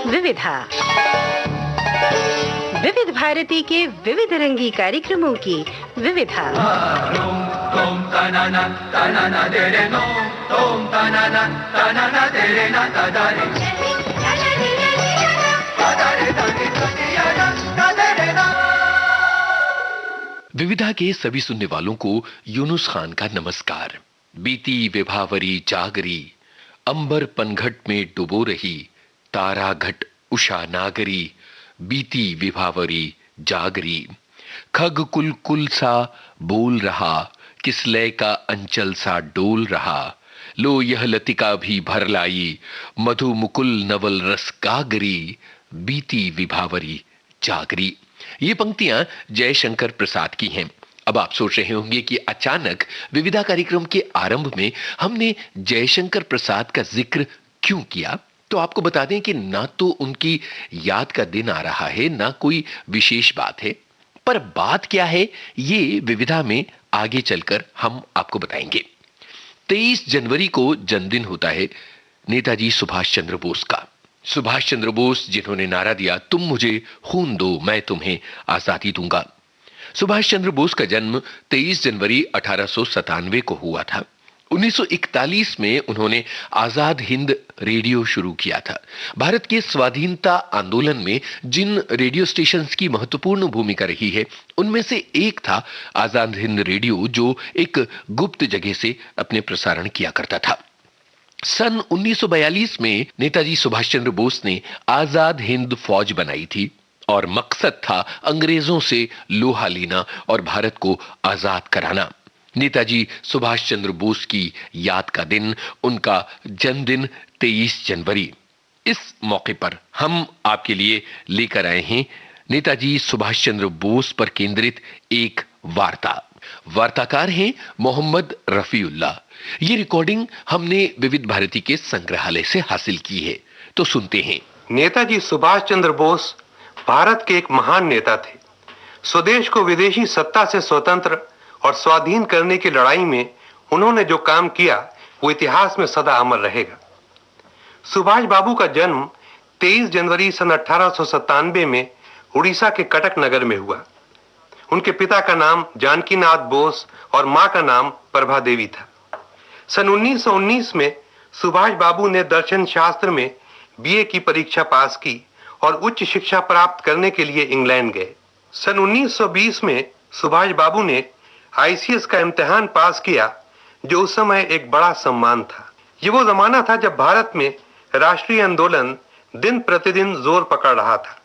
विविधा, विविध भारती के विविध रंगी कार्यक्रमों की विविधा। विविधा के सभी सुनने वालों को यूनुस खान का नमस्कार। बीती विभावरी जागरी, अंबर पनघट में डुबो रही, तारा घट उषा नागरी, बीती विभावरी जागरी। खग कुल कुल सा बोल रहा, किसलय का अंचल सा डोल रहा। लो यह लतिका भी भर लाई, मधु मुकुल नवल रस गागरी, बीती विभावरी जागरी। ये पंक्तियां जयशंकर प्रसाद की हैं। अब आप सोच रहे होंगे कि अचानक विविधा कार्यक्रम के आरंभ में हमने जयशंकर प्रसाद का जिक्र क्यों किया। तो आपको बता दें कि ना तो उनकी याद का दिन आ रहा है, ना कोई विशेष बात है, पर बात क्या है ये विविधा में आगे चलकर हम आपको बताएंगे। 23 जनवरी को जन्मदिन होता है नेताजी सुभाष चंद्र बोस का। सुभाष चंद्र बोस जिन्होंने नारा दिया, तुम मुझे खून दो मैं तुम्हें आजादी दूंगा। सुभाष चंद्र बोस का जन्म 23 जनवरी 1897 को हुआ था। 1941 में उन्होंने आजाद हिंद रेडियो शुरू किया था। भारत के स्वाधीनता आंदोलन में जिन रेडियो स्टेशंस की महत्वपूर्ण भूमिका रही है, उनमें से एक था आजाद हिंद रेडियो, जो एक गुप्त जगह से अपने प्रसारण किया करता था। सन 1942 में नेताजी सुभाष चंद्र बोस ने आजाद हिंद फौज बनाई थी और मकसद था अंग्रेजों से लोहा लेना और भारत को आजाद कराना। नेताजी सुभाष चंद्र बोस की याद का दिन, उनका जन्मदिन 23 जनवरी। इस मौके पर हम आपके लिए लेकर आए हैं नेताजी सुभाष चंद्र बोस पर केंद्रित एक वार्ता। वार्ताकार हैं मोहम्मद रफीउल्लाह। ये रिकॉर्डिंग हमने विविध भारती के संग्रहालय से हासिल की है, तो सुनते हैं। नेताजी सुभाष चंद्र बोस भारत के एक महान नेता थे। स्वदेश को विदेशी सत्ता से स्वतंत्र और स्वाधीन करने की लड़ाई में उन्होंने जो काम किया वो इतिहास में सदा अमर रहेगा। सुभाष बाबू का जन्म 23 जनवरी सन 1897 में उड़ीसा के कटक नगर में हुआ। उनके पिता का नाम जानकीनाथ बोस और मां का प्रभा प्रभा देवी था। सन 1919 में सुभाष बाबू ने दर्शन शास्त्र में बीए की परीक्षा पास की और उच्च शिक्षा प्राप्त करने के लिए इंग्लैंड गए। सन 1920 में सुभाष बाबू ने आईसीएस का इम्तिहान पास किया, जो उस समय एक बड़ा सम्मान था। ये वो जमाना था जब भारत में राष्ट्रीय आंदोलन दिन प्रतिदिन जोर पकड़ रहा था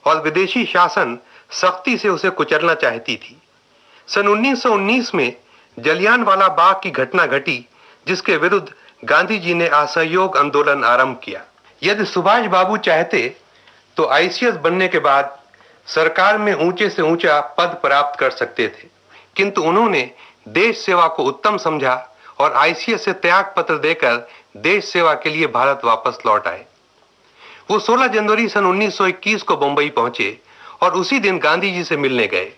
और विदेशी शासन सख्ती से उसे कुचलना चाहती थी। सन 1919 में जलियांवाला बाग की घटना घटी, जिसके विरुद्ध गांधी जी ने असहयोग आंदोलन आरंभ किया। यदि सुभाष बाबू चाहते तो आईसीएस बनने के बाद सरकार में ऊंचे से ऊंचा पद प्राप्त कर सकते थे, किंतु उन्होंने देश सेवा को उत्तम समझा और आईसीएस से त्याग पत्र देकर देश सेवा के लिए भारत वापस लौट आए। वो 16 जनवरी सन 1921 को मुंबई पहुंचे और उसी दिन गांधी जी से मिलने गए।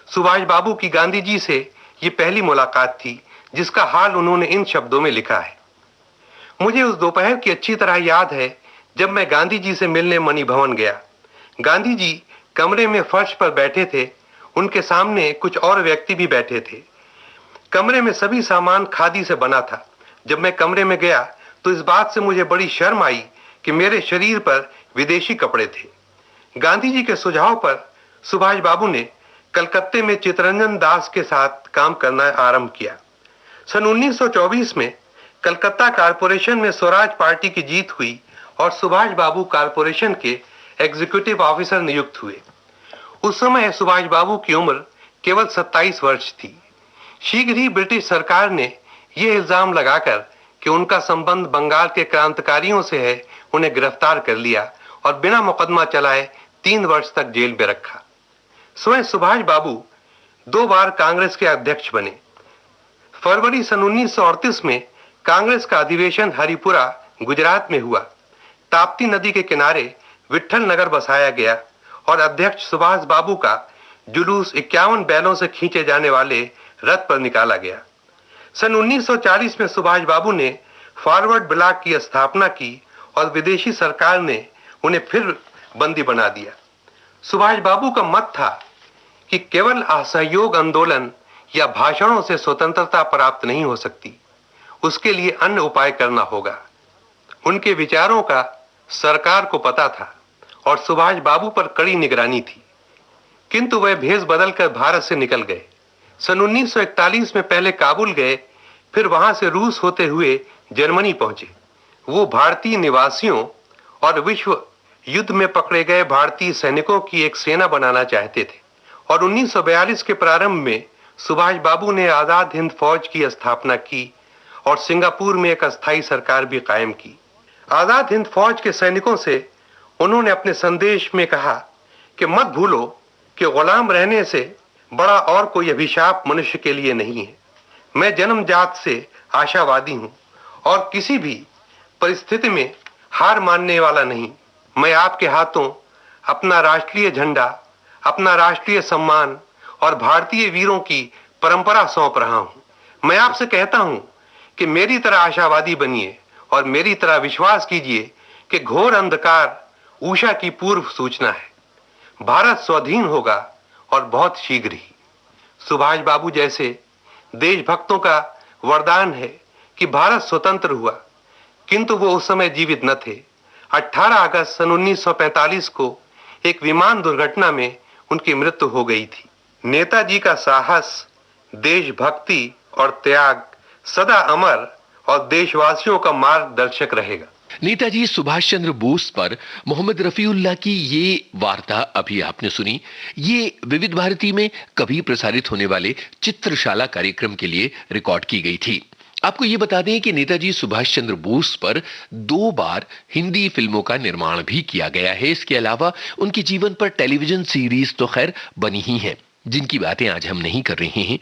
सुभाष बाबू की गांधी जी से ये पहली मुलाकात थी, जिसका हाल उन्होंने इन शब्दों में लिखा है। मुझे उस दोपहर की अच्छी तरह याद है जब मैं गांधी जी से मिलने मणि भवन गया। गांधी जी कमरे में फर्श पर बैठे थे। उनके सामने कुछ और व्यक्ति भी बैठे थे। कमरे में सभी सामान खादी से बना था। जब मैं कमरे में गया तो इस बात से मुझे बड़ी शर्म आई कि मेरे शरीर पर विदेशी कपड़े थे। गांधी जी के सुझाव पर सुभाष बाबू ने कलकत्ते में चित्तरंजन दास के साथ काम करना आरंभ किया। सन 1924 में कलकत्ता कारपोरेशन में स्वराज पार्टी की जीत हुई और सुभाष बाबू कारपोरेशन के एग्जीक्यूटिव ऑफिसर नियुक्त हुए। उस समय सुभाष बाबू की उम्र केवल 27 वर्ष थी। शीघ्र ही ब्रिटिश सरकार ने यह इल्जाम लगाकर कि उनका संबंध बंगाल के क्रांतिकारियों से है, उन्हें गिरफ्तार कर लिया और बिना मुकदमा चलाए 3 वर्ष तक जेल में रखा। स्वयं सुभाष बाबू 2 बार कांग्रेस के अध्यक्ष बने। फरवरी सन 1938 में कांग्रेस का अधिवेशन हरिपुरा गुजरात में हुआ। ताप्ती नदी के किनारे विट्ठल नगर बसाया गया और अध्यक्ष सुभाष बाबू का जुलूस 51 बैलों से खींचे जाने वाले रथ पर निकाला गया। सन 1940 में सुभाष बाबू ने फॉरवर्ड ब्लॉक की स्थापना की और विदेशी सरकार ने उन्हें फिर बंदी बना दिया। सुभाष बाबू का मत था कि केवल असहयोग आंदोलन या भाषणों से स्वतंत्रता प्राप्त नहीं हो सकती, उसके लिए अन्य उपाय करना होगा। उनके विचारों का सरकार को पता था और सुभाष बाबू पर कड़ी निगरानी थी, किंतु वह भेष बदलकर भारत से निकल गए। सन 1941 में पहले काबुल गए, फिर वहां से रूस होते हुए जर्मनी पहुंचे। वो भारतीय निवासियों और विश्व युद्ध में पकड़े गए भारतीय सैनिकों की एक सेना बनाना चाहते थे और 1942 के प्रारंभ में सुभाष बाबू ने आजाद हिंद फौज की स्थापना की और सिंगापुर में एक अस्थायी सरकार भी कायम की। आजाद हिंद फौज के सैनिकों से उन्होंने अपने संदेश में कहा कि मत भूलो कि गुलाम रहने से बड़ा और कोई अभिशाप मनुष्य के लिए नहीं है। मैं जन्मजात से आशावादी हूं और किसी भी परिस्थिति में हार मानने वाला नहीं। मैं आपके हाथों अपना राष्ट्रीय झंडा, अपना राष्ट्रीय सम्मान और भारतीय वीरों की परंपरा सौंप रहा हूं। मैं आपसे कहता हूं कि मेरी तरह आशावादी बनिए और मेरी तरह विश्वास कीजिए कि घोर अंधकार उषा की पूर्व सूचना है। भारत स्वाधीन होगा और बहुत शीघ्र ही। सुभाष बाबू जैसे देशभक्तों का वरदान है कि भारत स्वतंत्र हुआ, किंतु वो उस समय जीवित न थे। 18 अगस्त सन 1945 को एक विमान दुर्घटना में उनकी मृत्यु हो गई थी। नेताजी का साहस, देशभक्ति और त्याग सदा अमर और देशवासियों का मार्गदर्शक रहेगा। नेताजी सुभाष चंद्र बोस पर मोहम्मद रफीउल्लाह की ये वार्ता अभी आपने सुनी। ये विविध भारती में कभी प्रसारित होने वाले चित्रशाला कार्यक्रम के लिए रिकॉर्ड की गई थी। आपको ये बता दें कि नेताजी सुभाष चंद्र बोस पर 2 बार हिंदी फिल्मों का निर्माण भी किया गया है। इसके अलावा उनके जीवन पर टेलीविजन सीरीज तो खैर बनी ही है, जिनकी बातें आज हम नहीं कर रहे हैं।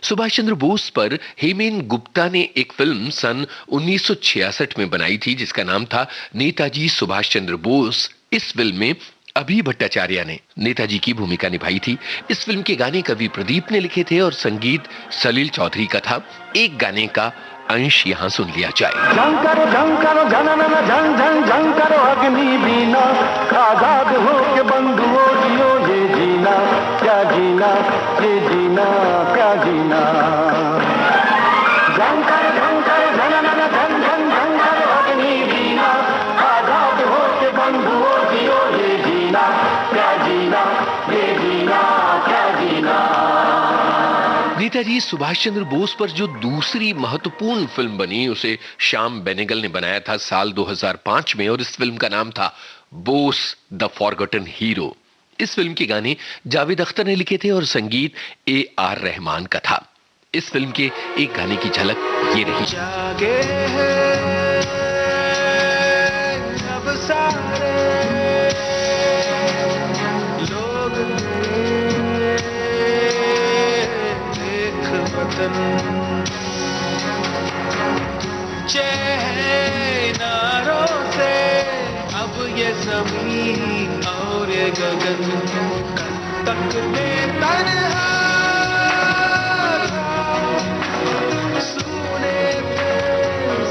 सुभाष चंद्र बोस पर हेमेन गुप्ता ने एक फिल्म सन 1966 में बनाई थी जिसका नाम था नेताजी सुभाष चंद्र बोस। इस फिल्म में अभी भट्टाचार्य ने नेताजी की भूमिका निभाई थी। इस फिल्म के गाने कवि प्रदीप ने लिखे थे और संगीत सलील चौधरी का था। एक गाने का अंश यहाँ सुन लिया जाए। झंकरो झंकरो झननन झन झन झंकरो अग्नि बीना, आजाद हो के बंधुओं जियो ये जीना, क्या जीना ये जीना, क्या जीना। झंकर झंकर झननन झन झन झंकरो अग्नि बीना, आजाद हो के बंधुओं जियो ये जीना, क्या जीना ये जीना, क्या जीना। नेताजी सुभाष चंद्र बोस पर जो दूसरी महत्वपूर्ण फिल्म बनी उसे श्याम बेनेगल ने बनाया था साल 2005 में और इस फिल्म का नाम था बोस द फॉरगॉटन हीरो। इस फिल्म के गाने जावेद अख्तर ने लिखे थे और संगीत AR रहमान का था। इस फिल्म के एक गाने की झलक ये रही। जागे हैं अब सारे लोग वतन, चेहरों से अब ये ज़मीन और ये गगन, कल तक में तन्हा सुने थे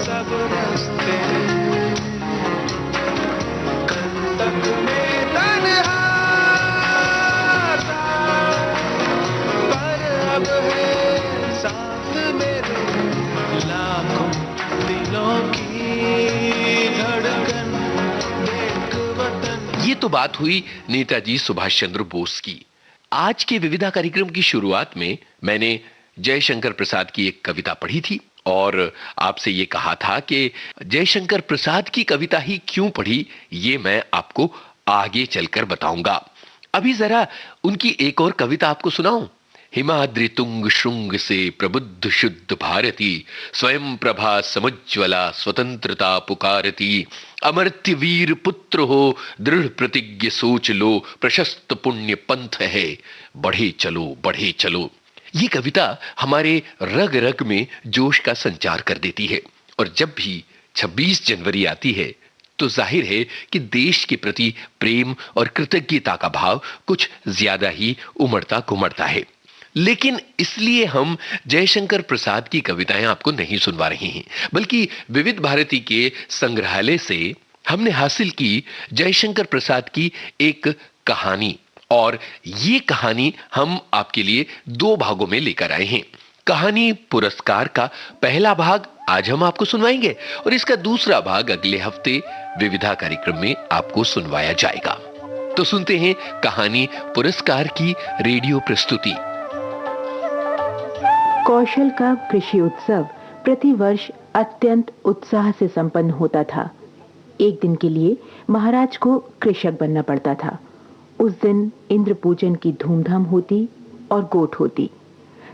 सब रास्ते, कल तक में तन्हा पर अब है साथ मेरे लाखों दिलों की धड़कन, एक वतन। ये तो बात हुई नेताजी सुभाष चंद्र बोस की। आज के विविधा कार्यक्रम की शुरुआत में मैंने जयशंकर प्रसाद की एक कविता पढ़ी थी और आपसे ये कहा था कि जयशंकर प्रसाद की कविता ही क्यों पढ़ी, ये मैं आपको आगे चलकर बताऊंगा। अभी जरा उनकी एक और कविता आपको सुनाऊं। हिमाद्रि तुंग श्रृंग से प्रबुद्ध शुद्ध भारती, स्वयं प्रभा समुज्ज्वला स्वतंत्रता पुकारती, अमर्त्य वीर पुत्र हो दृढ़ प्रतिज्ञ सोच लो, प्रशस्त पुण्य पंथ है बढ़े चलो बढ़े चलो। ये कविता हमारे रग रग में जोश का संचार कर देती है और जब भी 26 जनवरी आती है तो जाहिर है कि देश के प्रति प्रेम और कृतज्ञता का भाव कुछ ज्यादा ही उमड़ता घुमड़ता है। लेकिन इसलिए हम जयशंकर प्रसाद की कविताएं आपको नहीं सुनवा रहे हैं, बल्कि विविध भारती के संग्रहालय से हमने हासिल की जयशंकर प्रसाद की एक कहानी, और ये कहानी हम आपके लिए 2 भागों में लेकर आए हैं। कहानी पुरस्कार का पहला भाग आज हम आपको सुनवाएंगे और इसका दूसरा भाग अगले हफ्ते विविधा कार्यक्रम में आपको सुनवाया जाएगा। तो सुनते हैं कहानी पुरस्कार की रेडियो प्रस्तुति। कौशल का कृषि उत्सव प्रतिवर्ष अत्यंत उत्साह से संपन्न होता था। एक दिन के लिए महाराज को कृषक बनना पड़ता था। उस दिन इंद्र पूजन की धूमधाम होती और गोठ होती।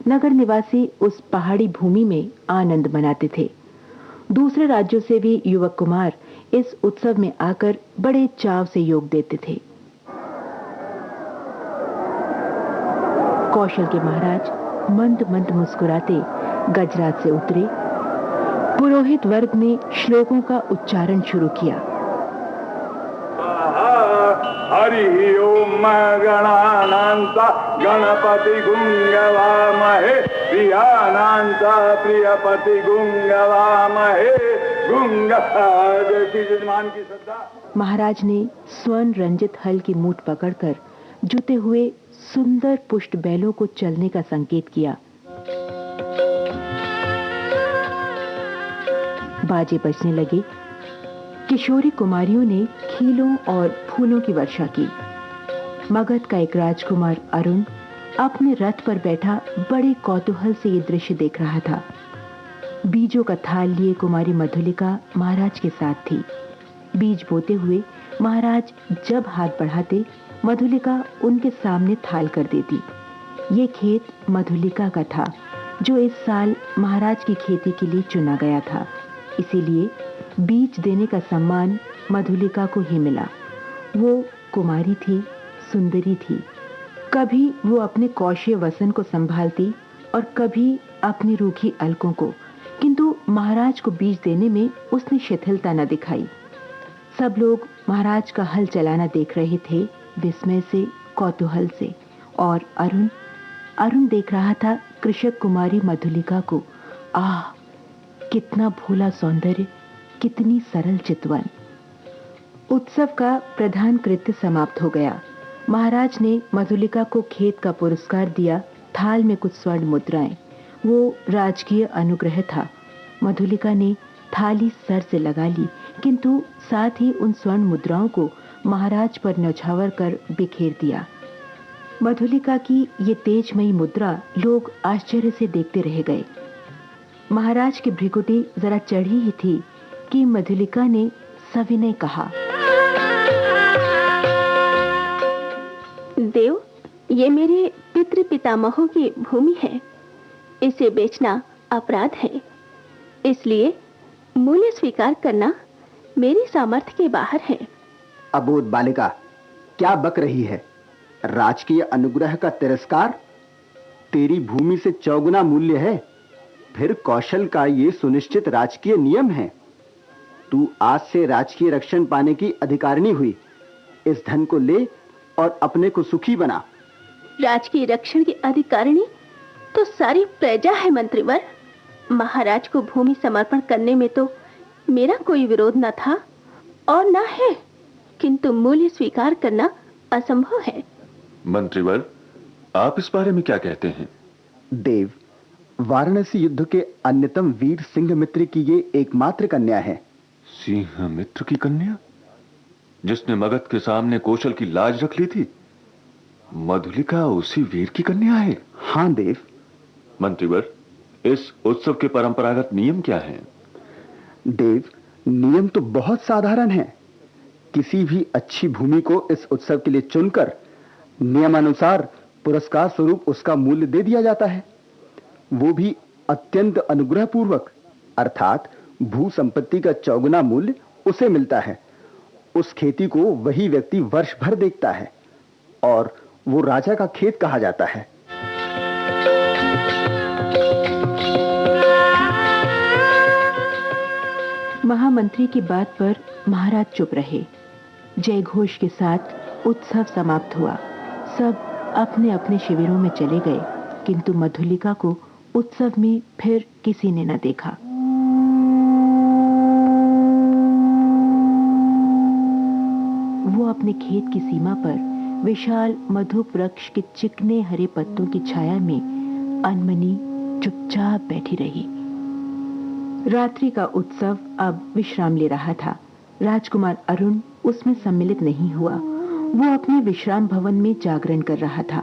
नगर निवासी उस पहाड़ी भूमि में आनंद मनाते थे। दूसरे राज्यों से भी युवक कुमार इस उत्सव में आकर बड़े चाव से योग देते थे। कौशल के महाराज मंद मंद मुस्कुराते गजराज से उतरे। पुरोहित वर्ग ने श्लोकों का उच्चारण शुरू किया। हरि ओम गणानांता गणपति गुंगवामहे प्रियानांता प्रियपति गुंगवामहे जजमान की श्रद्धा। महाराज ने स्वर्ण रंजित हल की मूठ पकड़कर जुते हुए सुंदर पुष्ट बैलों को चलने का संकेत किया। बाजे बजने लगे। किशोरी कुमारियों ने खीलों और फूलों की वर्षा की। मगध का एक राजकुमार अरुण अपने रथ पर बैठा बड़े कौतूहल से ये दृश्य देख रहा था। बीजों का थाल लिए कुमारी मधुलिका महाराज के साथ थी। बीज बोते हुए महाराज जब हाथ बढ़ाते, मधुलिका उनके सामने थाल कर देती। ये खेत मधुलिका का था, जो इस साल महाराज की खेती के लिए चुना गया था। इसीलिए बीज देने का सम्मान मधुलिका को ही मिला। वो कुमारी थी, सुंदरी थी। कभी वो अपने कौशे वसन को संभालती और कभी अपनी रूखी अलकों को, किंतु महाराज को बीज देने में उसने शिथिलता न दिखाई। सब लोग महाराज का हल चलाना देख रहे थे, विस्मय से, कौतूहल से। और अरुण देख रहा था कृषक कुमारी मधुलिका को। आह, कितना भोला सौंदर्य, कितनी सरल चितवन। उत्सव का प्रधान कृत्य समाप्त हो गया। महाराज ने मधुलिका को खेत का पुरस्कार दिया। थाल में कुछ स्वर्ण मुद्राएं, वो राजकीय अनुग्रह था। मधुलिका ने थाली सर से लगा ली, किंतु साथ ही उन स्वर्ण मुद्राओं को महाराज पर न्यौछावर कर बिखेर दिया। मधुलिका की ये तेजमयी मुद्रा लोग आश्चर्य से देखते रह गए। महाराज की भ्रिकुटी जरा चढ़ी ही थी कि मधुलिका ने सविनय कहा, देव, ये मेरे पितृ पितामहों की भूमि है। इसे बेचना अपराध है, इसलिए मूल्य स्वीकार करना मेरी सामर्थ्य के बाहर है। अबोध बालिका, क्या बक रही है? राजकीय अनुग्रह का तिरस्कार तेरी भूमि से चौगुना मूल्य है। फिर कौशल का ये सुनिश्चित राजकीय नियम है। तू आज से राजकीय रक्षण पाने की अधिकारिणी हुई। इस धन को ले और अपने को सुखी बना। राजकीय रक्षण की अधिकारिणी तो सारी प्रजा है मंत्रीवर। महाराज को भूमि समर्पण करने में तो मेरा कोई विरोध न था और न है, किंतु मूल्य स्वीकार करना असंभव है। मंत्रीवर, आप इस बारे में क्या कहते हैं? देव, वाराणसी युद्ध के अन्यतम वीर सिंहमित्र की ये एकमात्र कन्या है। सिंहमित्र की कन्या, जिसने मगध के सामने कौशल की लाज रख ली थी? मधुलिका उसी वीर की कन्या है? हाँ देव। मंत्रीवर, इस उत्सव के परंपरागत नियम क्या हैं? देव, नियम तो बहुत साधारण है। किसी भी अच्छी भूमि को इस उत्सव के लिए चुनकर नियमानुसार पुरस्कार स्वरूप उसका मूल्य दे दिया जाता है। वो भी अत्यंत अनुग्रह पूर्वक, अर्थात भू संपत्ति का चौगुना मूल्य उसे मिलता है। उस खेती को वही व्यक्ति वर्ष भर देखता है और वो राजा का खेत कहा जाता है। महामंत्री की बात पर महाराज चुप रहे। जय घोष के साथ उत्सव समाप्त हुआ। सब अपने अपने शिविरों में चले गए, किंतु मधुलिका को उत्सव में फिर किसी ने न देखा। अपने खेत की सीमा पर विशाल मधुप वृक्ष के चिकने हरे पत्तों की छाया में अनमनी चुपचाप बैठी रही। रात्रि का उत्सव अब विश्राम ले रहा था। राजकुमार अरुण उसमें सम्मिलित नहीं हुआ। वो अपने विश्राम भवन में जागरण कर रहा था।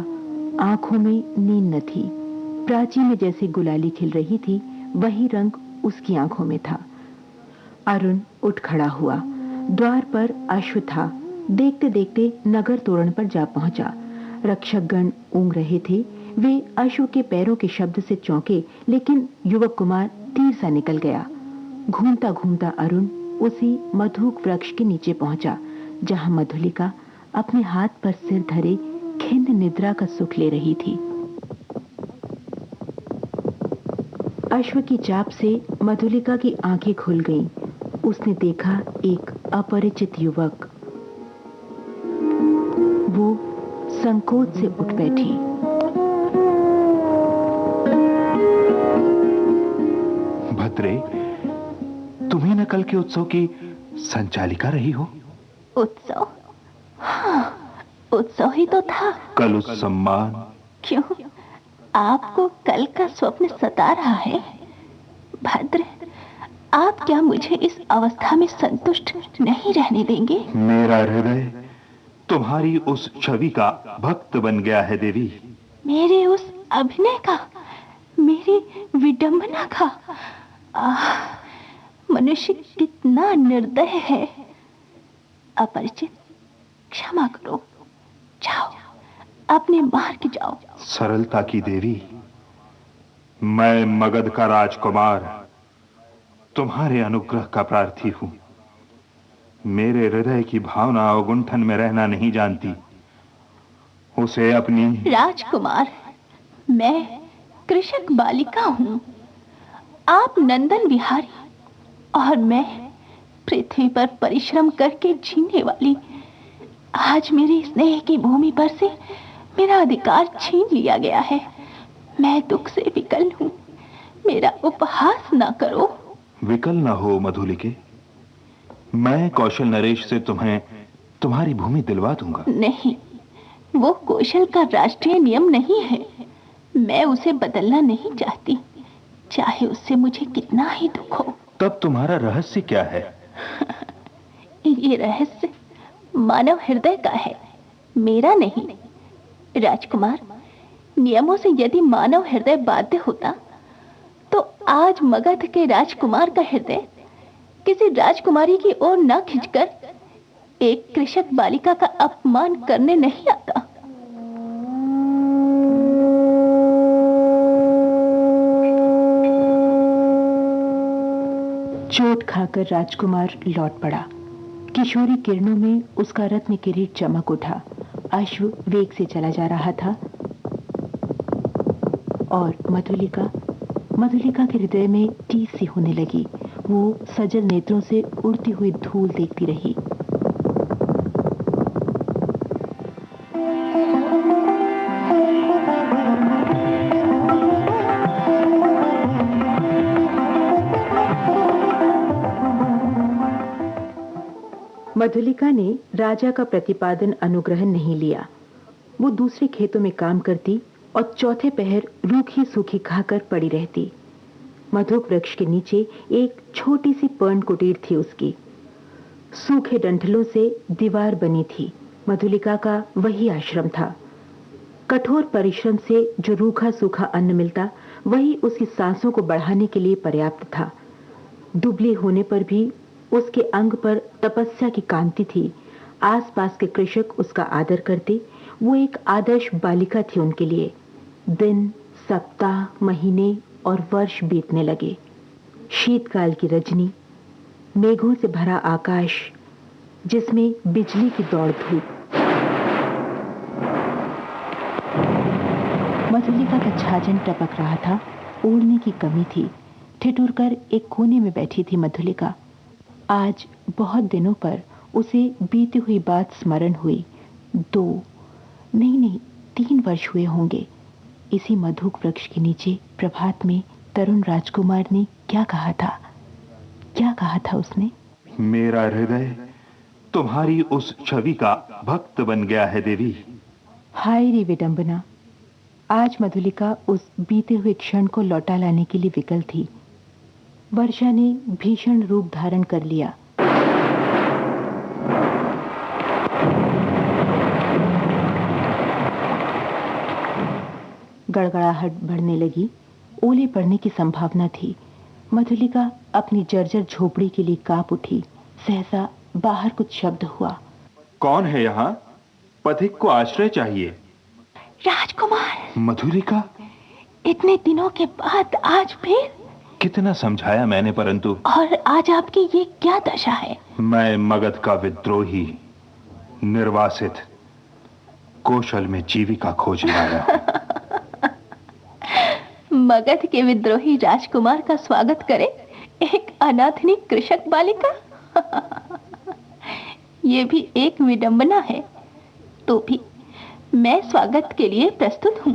आंखों में नींद न थी। प्राची में जैसी गुलाली खिल रही थी, वही रंग उसकी आंखों में था। अरुण उठ खड़ा हुआ। द्वार पर अश्व था। देखते देखते नगर तोरण पर जा पहुंचा। रक्षकगण ऊँग रहे थे। वे अश्व के पैरों के शब्द से चौंके, लेकिन युवक कुमार तीर सा निकल गया। घूमता घूमता अरुण उसी मधुक वृक्ष के नीचे पहुंचा, जहां मधुलिका अपने हाथ पर सिर धरे खिन्न निद्रा का सुख ले रही थी। अश्व की चाप से मधुलिका की आंखें खुल गईं। उसने देखा एक अपरिचित युवक। वो संकोच से उठ बैठी। भद्रे, तुम ही न कल के उत्सव की संचालिका रही हो? उत्सव? हाँ, उत्सव ही तो था। कल उस सम्मान। क्यों, आपको कल का स्वप्न सता रहा है? भद्र, आप क्या मुझे इस अवस्था में संतुष्ट नहीं रहने देंगे? मेरा हृदय तुम्हारी उस छवि का भक्त बन गया है देवी। मेरे उस अभिनय का, मेरी विडंबना का। मनुष्य कितना निर्दय है। अपरिचित, क्षमा करो। जाओ, अपने मार्ग जाओ। सरलता की देवी, मैं मगध का राजकुमार तुम्हारे अनुग्रह का प्रार्थी हूं। मेरे हृदय की भावना अवगुंठन में रहना नहीं जानती। उसे अपनी राजकुमार, मैं कृषक बालिका हूं। आप नंदन विहारी और मैं पृथ्वी पर परिश्रम करके जीने वाली। आज मेरी स्नेह की भूमि पर से मेरा अधिकार छीन लिया गया है। मैं दुख से विकल हूं। मेरा उपहास न करो। विकल न हो मधुलिके। मैं कौशल नरेश से तुम्हें तुम्हारी भूमि दिलवा दूंगा। नहीं, वो कौशल का राष्ट्रीय नियम नहीं है। मैं उसे बदलना नहीं चाहती, चाहे उससे मुझे कितना ही दुख हो। तब तुम्हारा रहस्य क्या है? ये रहस्य मानव हृदय का है, मेरा नहीं। राजकुमार, नियमों से यदि मानव हृदय बाध्य होता, तो आज मगध के राजकुमार का हृदय किसी राजकुमारी की ओर न खिंचकर एक कृषक बालिका का अपमान करने नहीं आता। चोट खाकर राजकुमार लौट पड़ा। किशोरी किरणों में उसका रत्न किरीट चमक उठा। अश्व वेग से चला जा रहा था और मधुलिका के हृदय में टीस सी होने लगी। वो सजल नेत्रों से उड़ती हुई धूल देखती रही। मधुलिका ने राजा का प्रतिपादन अनुग्रहण नहीं लिया। वो दूसरे खेतों में काम करती और चौथे पहर रूखी सूखी खाकर पड़ी रहती। मधुक वृक्ष के नीचे एक छोटी सी पर्ण कुटीर थी उसकी। सूखे डंठलों से दीवार बनी थी। मधुलिका का वही आश्रम था। कठोर परिश्रम से जो रूखा सूखा अन्न मिलता, वही उसकी सांसों को बढ़ाने के लिए पर्याप्त था। दुबली होने पर भी उसके अंग पर तपस्या की कांति थी। आसपास के कृषक उसका आदर करते। वो एक आदर्श बालिका थी उनके लिए। दिन, सप्ताह, महीने और वर्ष बीतने लगे। शीतकाल की रजनी, मेघों से भरा आकाश जिसमें बिजली की दौड़ धूप। मधुलिका का छाजन टपक रहा था। ओढ़ने की कमी थी। ठिठुर कर एक कोने में बैठी थी मधुलिका। आज बहुत दिनों पर उसे बीती हुई बात स्मरण हुई। 2 नहीं 3 वर्ष हुए होंगे। इसी मधुक वृक्ष के नीचे प्रभात में तरुण राजकुमार ने क्या कहा था उसने? मेरा हृदय तुम्हारी उस छवि का भक्त बन गया है देवी। हाय रे विडंबना, आज मधुलिका उस बीते हुए क्षण को लौटा लाने के लिए विकल थी। वर्षा ने भीषण रूप धारण कर लिया। गड़गड़ाहट बढ़ने लगी, ओले पड़ने की संभावना थी। मधुलिका अपनी जर्जर झोपड़ी के लिए कांप उठी। सहसा बाहर कुछ शब्द हुआ। कौन है यहाँ? पथिक को आश्रय चाहिए। राजकुमार। मधुलिका, इतने दिनों के बाद आज फिर? कितना समझाया मैंने, परंतु। और आज आपकी ये क्या दशा है? मैं मगध का विद्रोही, निर्वासित, कौशल में जीविका खोजने आया। मगध के विद्रोही राजकुमार का स्वागत करे एक अनाथनी कृषक बालिका। ये भी एक विडंबना है। तो भी मैं स्वागत के लिए प्रस्तुत हूँ।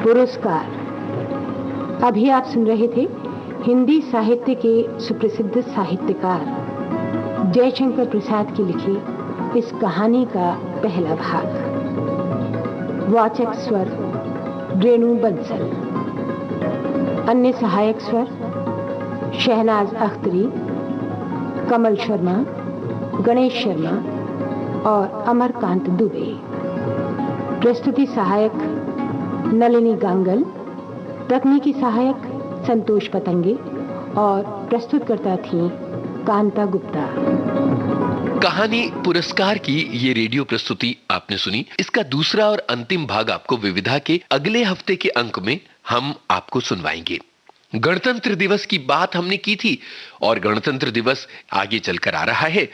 पुरस्कार। अभी आप सुन रहे थे हिंदी साहित्य के सुप्रसिद्ध साहित्यकार जयशंकर प्रसाद की लिखी इस कहानी का पहला भाग। वाचक स्वर रेणु बंसल। अन्य सहायक स्वर शहनाज अख्तरी, कमल शर्मा, गणेश शर्मा और अमरकांत दुबे। प्रस्तुति सहायक नलिनी गांगल, तकनीकी सहायक संतोष पतंगे और प्रस्तुतकर्ता थी कांता गुप्ता। कहानी पुरस्कार की ये रेडियो प्रस्तुति आपने सुनी। इसका दूसरा और अंतिम भाग आपको विविधा के अगले हफ्ते के अंक में हम आपको सुनवाएंगे। गणतंत्र दिवस की बात हमने की थी और गणतंत्र दिवस आगे चलकर आ रहा है,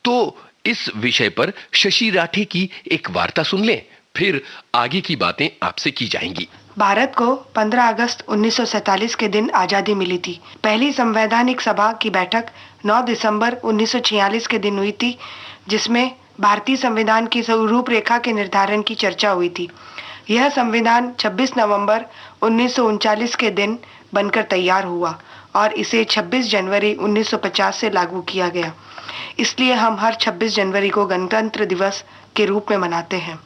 तो इस विषय पर शशि राठे की एक वार्ता सुन लें, फिर आगे की बातें आपसे की जाएंगी। भारत को 15 अगस्त 1947 के दिन आजादी मिली थी। पहली संवैधानिक सभा की बैठक 9 दिसंबर 1946 के दिन हुई थी, जिसमें भारतीय संविधान की रूपरेखा के निर्धारण की चर्चा हुई थी। यह संविधान 26 नवंबर 1939 के दिन बनकर तैयार हुआ और इसे 26 जनवरी 1950 से लागू किया गया। इसलिए हम हर 26 जनवरी को गणतंत्र दिवस के रूप में मनाते हैं।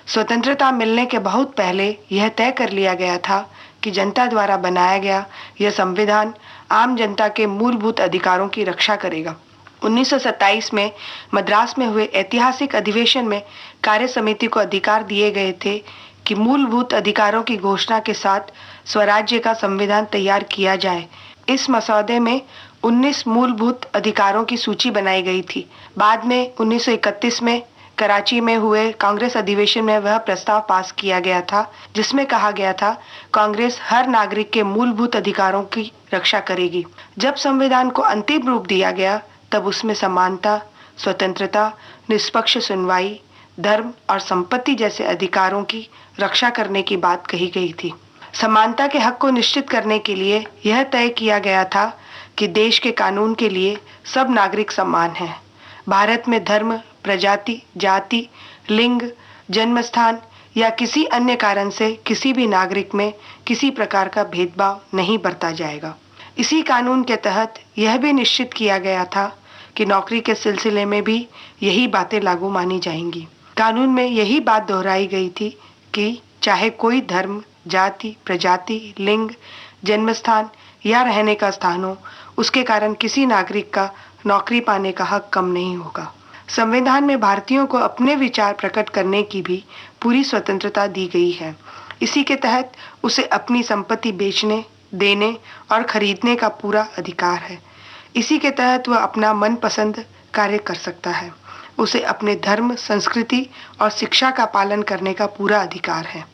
स्वतंत्रता मिलने के बहुत पहले यह तय कर लिया गया था कि जनता द्वारा बनाया गया यह संविधान आम जनता के मूलभूत अधिकारों की रक्षा करेगा। 1927 में मद्रास में हुए ऐतिहासिक अधिवेशन में कार्य समिति को अधिकार दिए गए थे कि मूलभूत अधिकारों की घोषणा के साथ स्वराज्य का संविधान तैयार किया जाए। इस मसौदे में 19 मूलभूत अधिकारों की सूची बनाई गई थी। बाद में 1931 में कराची में हुए कांग्रेस अधिवेशन में वह प्रस्ताव पास किया गया था, जिसमें कहा गया था कांग्रेस हर नागरिक के मूलभूत अधिकारों की रक्षा करेगी। जब संविधान को अंतिम रूप दिया गया तब उसमें समानता, स्वतंत्रता, निष्पक्ष सुनवाई, धर्म और संपत्ति जैसे अधिकारों की रक्षा करने की बात कही गई थी। समानता के हक को निश्चित करने के लिए यह तय किया गया था कि देश के कानून के लिए सब नागरिक समान हैं। भारत में धर्म, प्रजाति, जाति, लिंग, जन्मस्थान या किसी अन्य कारण से किसी भी नागरिक में किसी प्रकार का भेदभाव नहीं बरता जाएगा। इसी कानून के तहत यह भी निश्चित किया गया था कि नौकरी के सिलसिले में भी यही बातें लागू मानी जाएंगी। कानून में यही बात दोहराई गई थी कि चाहे कोई धर्म, जाति, प्रजाति, लिंग, जन्मस्थान या रहने का स्थान हो, उसके कारण किसी नागरिक का नौकरी पाने का हक कम नहीं होगा। संविधान में भारतीयों को अपने विचार प्रकट करने की भी पूरी स्वतंत्रता दी गई है। इसी के तहत उसे अपनी संपत्ति बेचने, देने और खरीदने का पूरा अधिकार है। इसी के तहत वह अपना मनपसंद कार्य कर सकता है। उसे अपने धर्म, संस्कृति और शिक्षा का पालन करने का पूरा अधिकार है।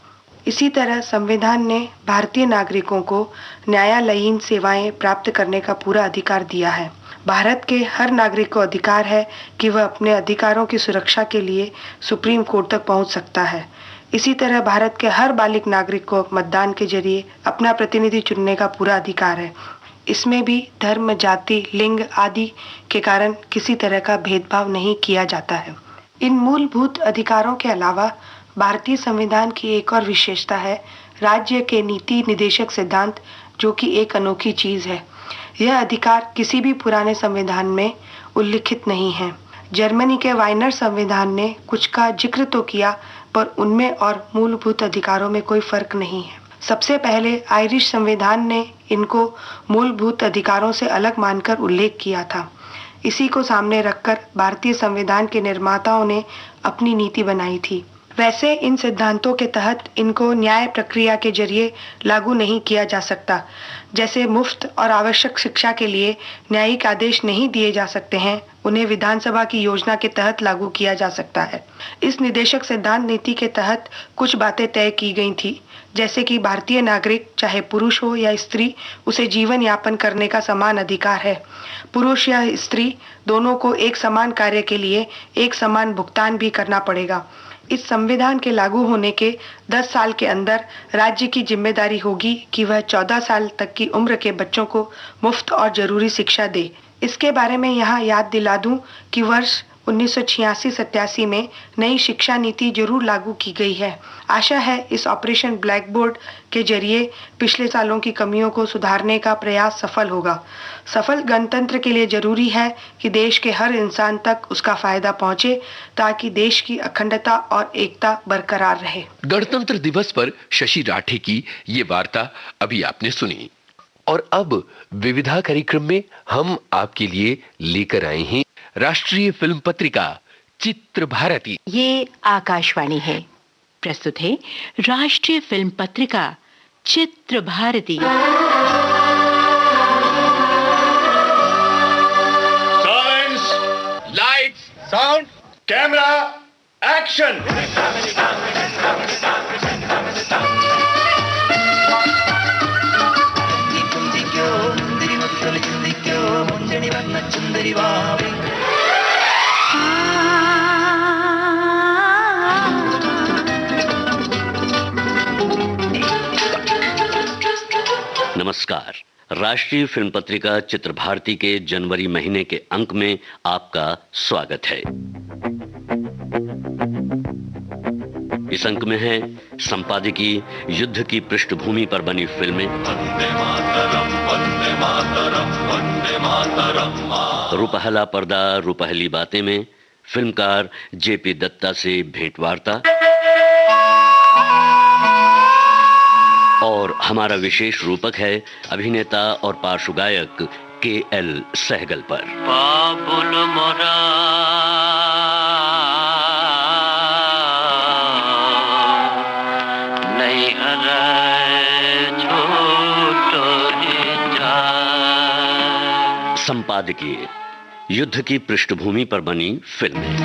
इसी तरह संविधान ने भारतीय नागरिकों को न्यायालयीन सेवाएं प्राप्त करने का पूरा अधिकार दिया है। भारत के हर नागरिक को अधिकार है कि वह अपने अधिकारों की सुरक्षा के लिए सुप्रीम कोर्ट तक पहुंच सकता है। इसी तरह भारत के हर बालिग नागरिक को मतदान के जरिए अपना प्रतिनिधि चुनने का पूरा अधिकार है। इसमें भी धर्म, जाति, लिंग आदि के कारण किसी तरह का भेदभाव नहीं किया जाता है। इन मूलभूत अधिकारों के अलावा भारतीय संविधान की एक और विशेषता है राज्य के नीति निदेशक सिद्धांत, जो कि एक अनोखी चीज है। यह अधिकार किसी भी पुराने संविधान में उल्लिखित नहीं है। जर्मनी के वाइनर संविधान ने कुछ का जिक्र तो किया, पर उनमें और मूलभूत अधिकारों में कोई फर्क नहीं है। सबसे पहले आयरिश संविधान ने इनको मूलभूत अधिकारों से अलग मानकर उल्लेख किया था। इसी को सामने रखकर भारतीय संविधान के निर्माताओं ने अपनी नीति बनाई थी। वैसे इन सिद्धांतों के तहत इनको न्याय प्रक्रिया के जरिए लागू नहीं किया जा सकता। जैसे मुफ्त और आवश्यक शिक्षा के लिए न्यायिक आदेश नहीं दिए जा सकते हैं, उन्हें विधानसभा की योजना के तहत लागू किया जा सकता है। इस निदेशक सिद्धांत नीति के तहत कुछ बातें तय की गई थी, जैसे कि भारतीय नागरिक चाहे पुरुष हो या स्त्री, उसे जीवन यापन करने का समान अधिकार है। पुरुष या स्त्री दोनों को एक समान कार्य के लिए एक समान भुगतान भी करना पड़ेगा। इस संविधान के लागू होने के 10 साल के अंदर राज्य की जिम्मेदारी होगी कि वह 14 साल तक की उम्र के बच्चों को मुफ्त और जरूरी शिक्षा दे। इसके बारे में यहाँ याद दिला दूं कि वर्ष 1986-87 में नई शिक्षा नीति जरूर लागू की गई है। आशा है इस ऑपरेशन ब्लैक बोर्ड के जरिए पिछले सालों की कमियों को सुधारने का प्रयास सफल होगा। सफल गणतंत्र के लिए जरूरी है कि देश के हर इंसान तक उसका फायदा पहुंचे, ताकि देश की अखंडता और एकता बरकरार रहे। गणतंत्र दिवस पर शशि राठे की ये वार्ता अभी आपने सुनी। और अब विविधा कार्यक्रम में हम आपके लिए लेकर आए हैं राष्ट्रीय फिल्म पत्रिका चित्र भारती। ये आकाशवाणी है। प्रस्तुत है राष्ट्रीय फिल्म पत्रिका Chitra Bharati. Silence, lights, sound, camera, action. नमस्कार। राष्ट्रीय फिल्म पत्रिका चित्र भारती के जनवरी महीने के अंक में आपका स्वागत है। इस अंक में है संपादकीय युद्ध की पृष्ठभूमि पर बनी फिल्में, रुपहला पर्दा रुपहली बातें में फिल्मकार जेपी दत्ता से भेंटवार्ता, और हमारा विशेष रूपक है अभिनेता और पार्श्व गायक के.एल. सहगल पर। बाबुल मोरा नहीं संपादकीय युद्ध की पृष्ठभूमि पर बनी फिल्में।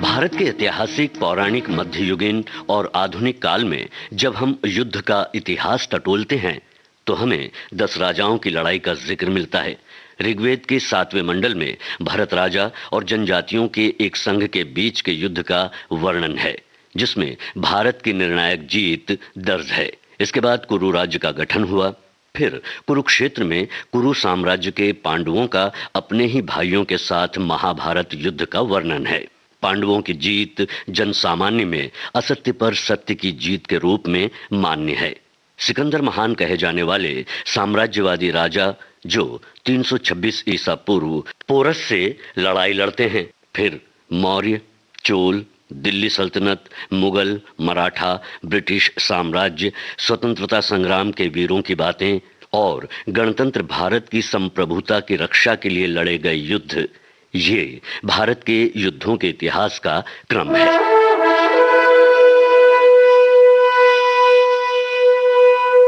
भारत के ऐतिहासिक, पौराणिक, मध्ययुगीन और आधुनिक काल में जब हम युद्ध का इतिहास टटोलते हैं तो हमें 10 राजाओं की लड़ाई का जिक्र मिलता है। ऋग्वेद के 7वें मंडल में भरत राजा और जनजातियों के एक संघ के बीच के युद्ध का वर्णन है, जिसमें भारत की निर्णायक जीत दर्ज है। इसके बाद कुरु राज्य का गठन हुआ। फिर कुरुक्षेत्र में कुरु साम्राज्य के पांडवों का अपने ही भाइयों के साथ महाभारत युद्ध का वर्णन है। पांडवों की जीत जन सामान्य में असत्य पर सत्य की जीत के रूप में मान्य है। सिकंदर महान कहे जाने वाले साम्राज्यवादी राजा जो 326 ईसा पूर्व पोरस से लड़ाई लड़ते हैं। फिर मौर्य, चोल, दिल्ली सल्तनत, मुगल, मराठा, ब्रिटिश साम्राज्य, स्वतंत्रता संग्राम के वीरों की बातें और गणतंत्र भारत की संप्रभुता की रक्षा के लिए लड़े गए युद्ध, ये भारत के युद्धों के इतिहास का क्रम है।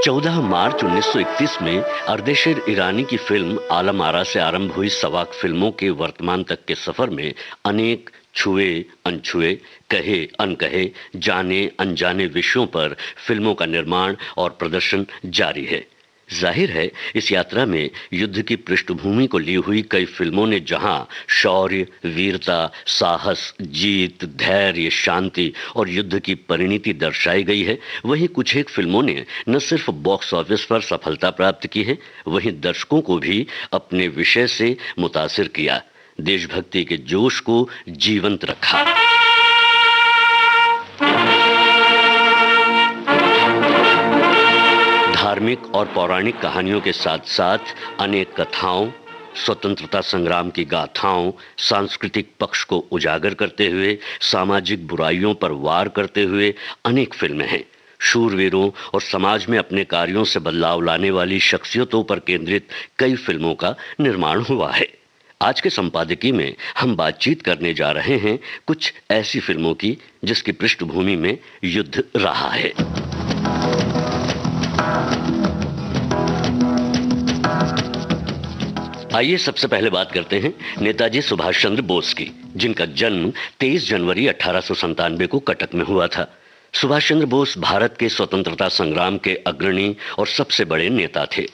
14 मार्च 1931 में अर्देशीर ईरानी की फिल्म आलम आरा से आरंभ हुई सवाक फिल्मों के वर्तमान तक के सफर में अनेक छुए अनछुए, कहे अनकहे, जाने अनजाने विषयों पर फिल्मों का निर्माण और प्रदर्शन जारी है। जाहिर है इस यात्रा में युद्ध की पृष्ठभूमि को ली हुई कई फिल्मों ने जहां शौर्य, वीरता, साहस, जीत, धैर्य, शांति और युद्ध की परिणति दर्शाई गई है, वहीं कुछ एक फिल्मों ने न सिर्फ बॉक्स ऑफिस पर सफलता प्राप्त की है, वहीं दर्शकों को भी अपने विषय से मुतासिर किया, देशभक्ति के जोश को जीवंत रखा। धार्मिक और पौराणिक कहानियों के साथ साथ अनेक कथाओं, स्वतंत्रता संग्राम की गाथाओं, सांस्कृतिक पक्ष को उजागर करते हुए सामाजिक बुराइयों पर वार करते हुए अनेक फिल्में हैं। शूरवीरों और समाज में अपने कार्यों से बदलाव लाने वाली शख्सियतों पर केंद्रित कई फिल्मों का निर्माण हुआ है। आज के संपादकीय में हम बातचीत करने जा रहे हैं कुछ ऐसी फिल्मों की जिसकी पृष्ठभूमि में युद्ध रहा है। आइए सबसे पहले बात करते हैं नेताजी सुभाष चंद्र बोस की, जिनका जन्म 23 जनवरी 1897 को कटक में हुआ था। सुभाष चंद्र बोस भारत के स्वतंत्रता संग्राम के अग्रणी और सबसे बड़े नेता थे।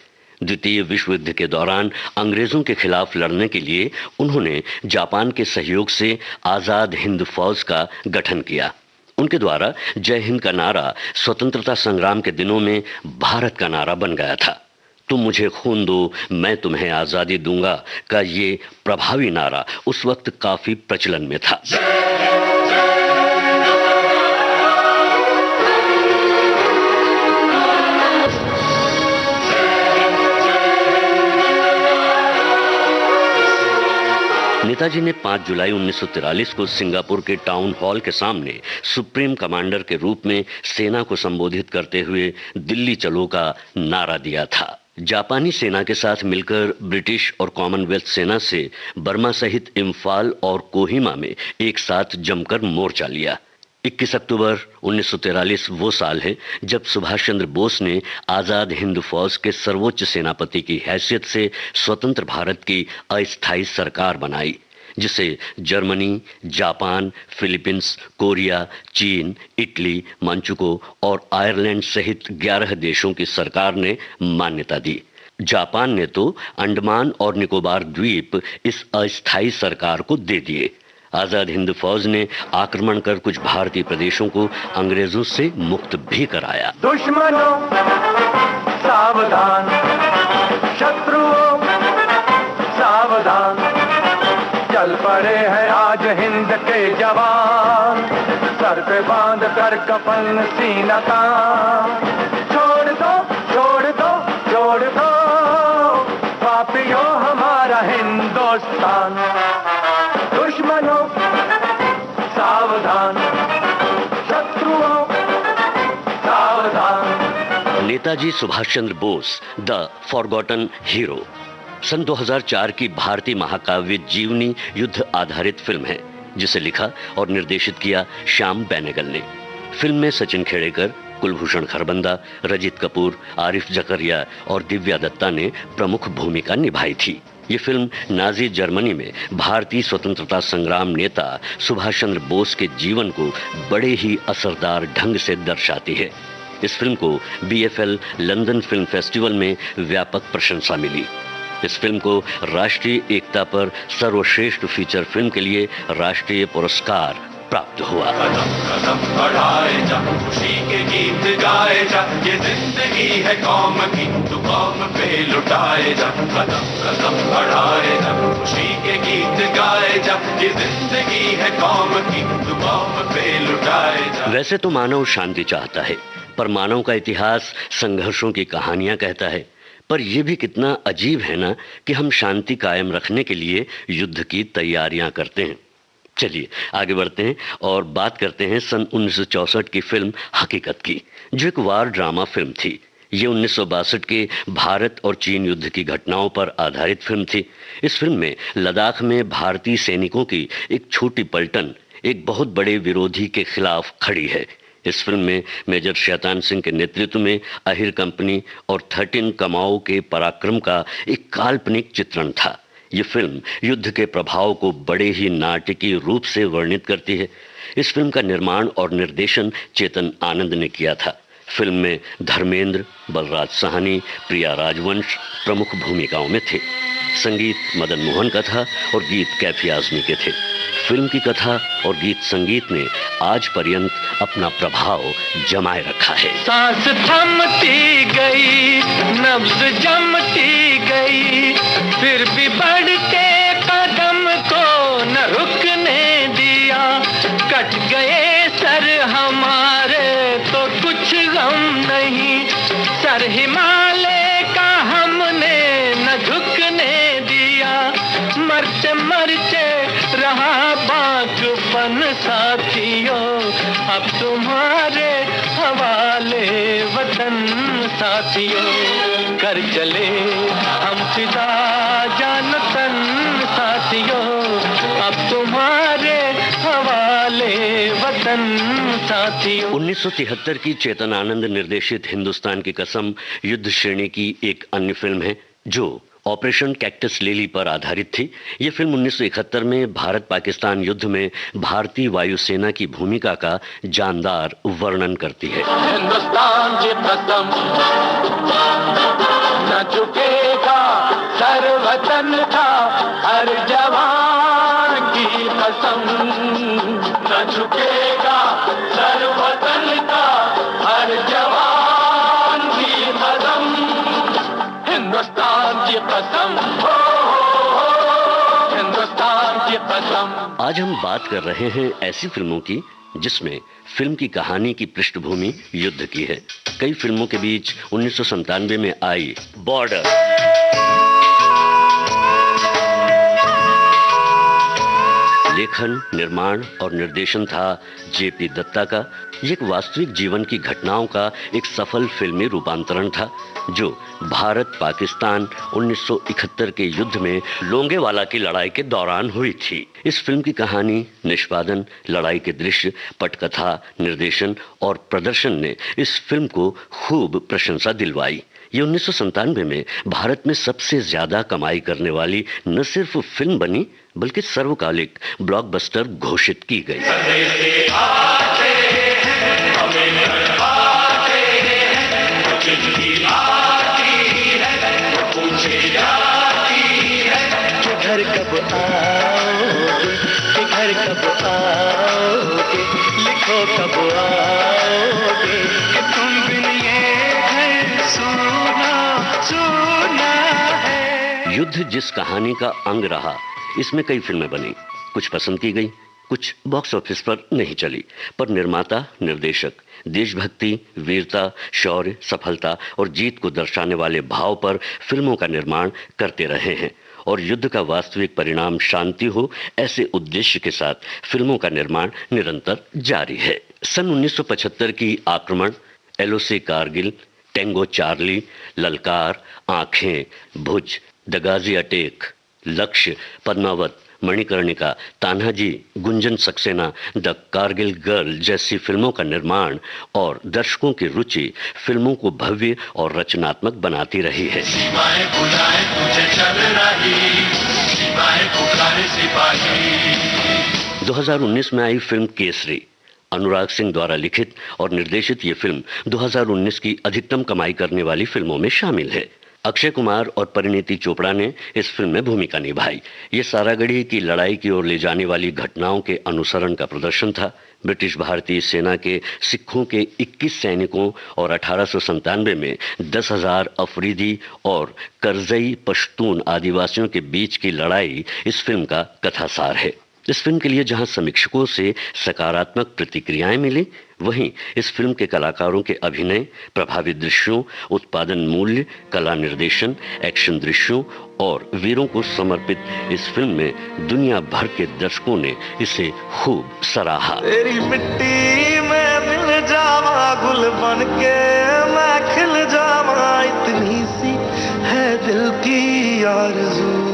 द्वितीय विश्व युद्ध के दौरान अंग्रेजों के खिलाफ लड़ने के लिए उन्होंने जापान के सहयोग से आजाद हिंद फौज का गठन किया। उनके द्वारा जय हिंद का नारा स्वतंत्रता संग्राम के दिनों में भारत का नारा बन गया था। तुम मुझे खून दो, मैं तुम्हें आजादी दूंगा का ये प्रभावी नारा उस वक्त काफी प्रचलन में था। नेताजी ने 5 जुलाई 1943 को सिंगापुर के टाउन हॉल के सामने सुप्रीम कमांडर के रूप में सेना को संबोधित करते हुए दिल्ली चलो का नारा दिया था। जापानी सेना के साथ मिलकर ब्रिटिश और कॉमनवेल्थ सेना से बर्मा सहित इम्फाल और कोहिमा में एक साथ जमकर मोर्चा लिया। 21 अक्टूबर 1943 वो साल है जब सुभाष चंद्र बोस ने आजाद हिंद फौज के सर्वोच्च सेनापति की हैसियत से स्वतंत्र भारत की अस्थायी सरकार बनाई, जिसे जर्मनी, जापान, फिलीपींस, कोरिया, चीन, इटली, मंचुको और आयरलैंड सहित 11 देशों की सरकार ने मान्यता दी। जापान ने तो अंडमान और निकोबार द्वीप इस अस्थायी सरकार को दे दिए। आजाद हिंद फौज ने आक्रमण कर कुछ भारतीय प्रदेशों को अंग्रेजों से मुक्त भी कराया। दुश्मनों सावधान, शत्रुओं सावधान, चल पड़े हैं आज हिंद के जवान, सर पे बांध कर कफन सीना तान। छोड़ दो छोड़ दो छोड़ दो पापियों हमारा हिंदुस्तान। दुश्मनों सावधान, शत्रुओं सावधान। Netaji Subhash Chandra Bose the forgotten hero सन 2004 की भारतीय महाकाव्य जीवनी युद्ध आधारित फिल्म है, जिसे लिखा और निर्देशित किया श्याम बेनेगल ने। फिल्म में सचिन खेड़ेकर, कुलभूषण खरबंदा, रजित कपूर, आरिफ जकरिया और दिव्या दत्ता ने प्रमुख भूमिका निभाई थी। ये फिल्म नाजी जर्मनी में भारतीय स्वतंत्रता संग्राम नेता सुभाष चंद्र बोस के जीवन को बड़े ही असरदार ढंग से दर्शाती है। इस फिल्म को BFL लंदन फिल्म फेस्टिवल में व्यापक प्रशंसा मिली। इस फिल्म को राष्ट्रीय एकता पर सर्वश्रेष्ठ फीचर फिल्म के लिए राष्ट्रीय पुरस्कार प्राप्त हुआ। कदम कदम बढ़ाए जा, खुशी के गीत गाए जा, ये जिंदगी है कौम की, तू कौम पे लुटाए जा। कदम कदम बढ़ाए जा, खुशी के गीत गाए जा, ये जिंदगी है कौम की, तू कौम पे लुटाए जा। वैसे तो मानव शांति चाहता है, पर मानव का इतिहास संघर्षों की कहानियां कहता है। पर यह भी कितना अजीब है ना कि हम शांति कायम रखने के लिए युद्ध की तैयारियां करते हैं। चलिए आगे बढ़ते हैं और बात करते हैं सन 1964 की फिल्म हकीकत की, जो एक वार ड्रामा फिल्म थी। ये 1962 के भारत और चीन युद्ध की घटनाओं पर आधारित फिल्म थी। इस फिल्म में लद्दाख में भारतीय सैनिकों की एक छोटी पलटन एक बहुत बड़े विरोधी के खिलाफ खड़ी है। इस फिल्म में मेजर शैतान सिंह के नेतृत्व में अहिर कंपनी और 13 कमाओं के पराक्रम का एक काल्पनिक चित्रण था। ये फिल्म युद्ध के प्रभाव को बड़े ही नाटकीय रूप से वर्णित करती है। इस फिल्म का निर्माण और निर्देशन चेतन आनंद ने किया था। फिल्म में धर्मेंद्र, बलराज साहनी, प्रिया राजवंश प्रमुख भूमिकाओं में थे। संगीत मदन मोहन का था और गीत कैफी आजमी के थे। फिल्म की कथा और गीत संगीत ने आज पर्यंत अपना प्रभाव जमाए रखा है। सांस थमती गई, नब्ज जमती गई, फिर भी बढ़ते कदम को न रुकने दिया। कट गए सर हम हर हिमालय का हमने न झुकने दिया, मरते मरते रहा बागपन साथियों, अब तुम्हारे हवाले वतन साथियों, कर चले हम फिदा जान तन साथियों, अब तुम्हारे हवाले वतन साथियों। 1973 की चेतन आनंद निर्देशित हिंदुस्तान की कसम युद्ध श्रेणी की एक अन्य फिल्म है जो ऑपरेशन कैक्टस लिली पर आधारित थी। यह फिल्म 1971 में भारत पाकिस्तान युद्ध में भारतीय वायुसेना की भूमिका का जानदार वर्णन करती है। हिंदुस्तान की कसम न झुकेगा सर वतन का हर जवान की कसम, न झुकेगा सर वतन का हर जवान की कसम, हिंदुस्तान की कसम, हिंदुस्तान की कसम। आज हम बात कर रहे हैं ऐसी फिल्मों की जिसमें फिल्म की कहानी की पृष्ठभूमि युद्ध की है। कई फिल्मों के बीच 1997 में आई बॉर्डर, लेखन, निर्माण और निर्देशन था जेपी दत्ता का। ये एक वास्तविक जीवन की घटनाओं का एक सफल फिल्मी रूपांतरण था जो भारत पाकिस्तान 1971 के युद्ध में लोंगेवाला की लड़ाई के दौरान हुई थी। इस फिल्म की कहानी, निष्पादन, लड़ाई के दृश्य, पटकथा, निर्देशन और प्रदर्शन ने इस फिल्म को खूब प्रशंसा दिलवाई। ये 1997 में भारत में सबसे ज्यादा कमाई करने वाली न सिर्फ फिल्म बनी बल्कि सर्वकालिक ब्लॉकबस्टर घोषित की गई। घर कब आओगे, घर कब आओगे, लिखो कब आओगे, कि तुम बिन ये घर सुना सुना है। युद्ध जिस कहानी का अंग रहा, इसमें कई फिल्में बनी। कुछ पसंद की गई, कुछ बॉक्स ऑफिस पर नहीं चली, पर निर्माता, निर्देशक देशभक्ति, वीरता, शौर्य, सफलता और जीत को दर्शाने वाले भाव पर फिल्मों का निर्माण करते रहे हैं और युद्ध का वास्तविक परिणाम शांति हो, ऐसे उद्देश्य के साथ फिल्मों का निर्माण निरंतर जारी है। सन 1975 की आक्रमण, एलओसी कारगिल, टेंगो चार्ली, ललकार, आंखें, भुज, द गाजी अटैक, लक्ष्य, पद्मावत, मणिकर्णिका, तान्हाजी, गुंजन सक्सेना, द कारगिल गर्ल जैसी फिल्मों का निर्माण और दर्शकों की रुचि फिल्मों को भव्य और रचनात्मक बनाती रही है। सीमाएं बुलाएं तुझे चल रही, सीमाएं पुकारे सिपाही। 2019 में आई फिल्म केसरी, अनुराग सिंह द्वारा लिखित और निर्देशित ये फिल्म 2019 की अधिकतम कमाई करने वाली फिल्मों में शामिल है। अक्षय कुमार और परिणीति चोपड़ा ने इस फिल्म में भूमिका निभाई। ये सारागढ़ी की लड़ाई की ओर ले जाने वाली घटनाओं के अनुसरण का प्रदर्शन था। ब्रिटिश भारतीय सेना के सिखों के 21 सैनिकों और 1897 में 10,000 अफरीदी और करजई पश्तून आदिवासियों के बीच की लड़ाई इस फिल्म का कथासार है। इस फिल्म के लिए जहां समीक्षकों से सकारात्मक प्रतिक्रियाएं मिली, वहीं इस फिल्म के कलाकारों के अभिनय, प्रभावी दृश्यों, उत्पादन मूल्य, कला निर्देशन, एक्शन दृश्यों और वीरों को समर्पित इस फिल्म में दुनिया भर के दर्शकों ने इसे खूब सराहा। तेरी मिट्टी में मिल जावा गुल बन के मैं खिल जावा, इतनी सी है दिल की आरज़ू।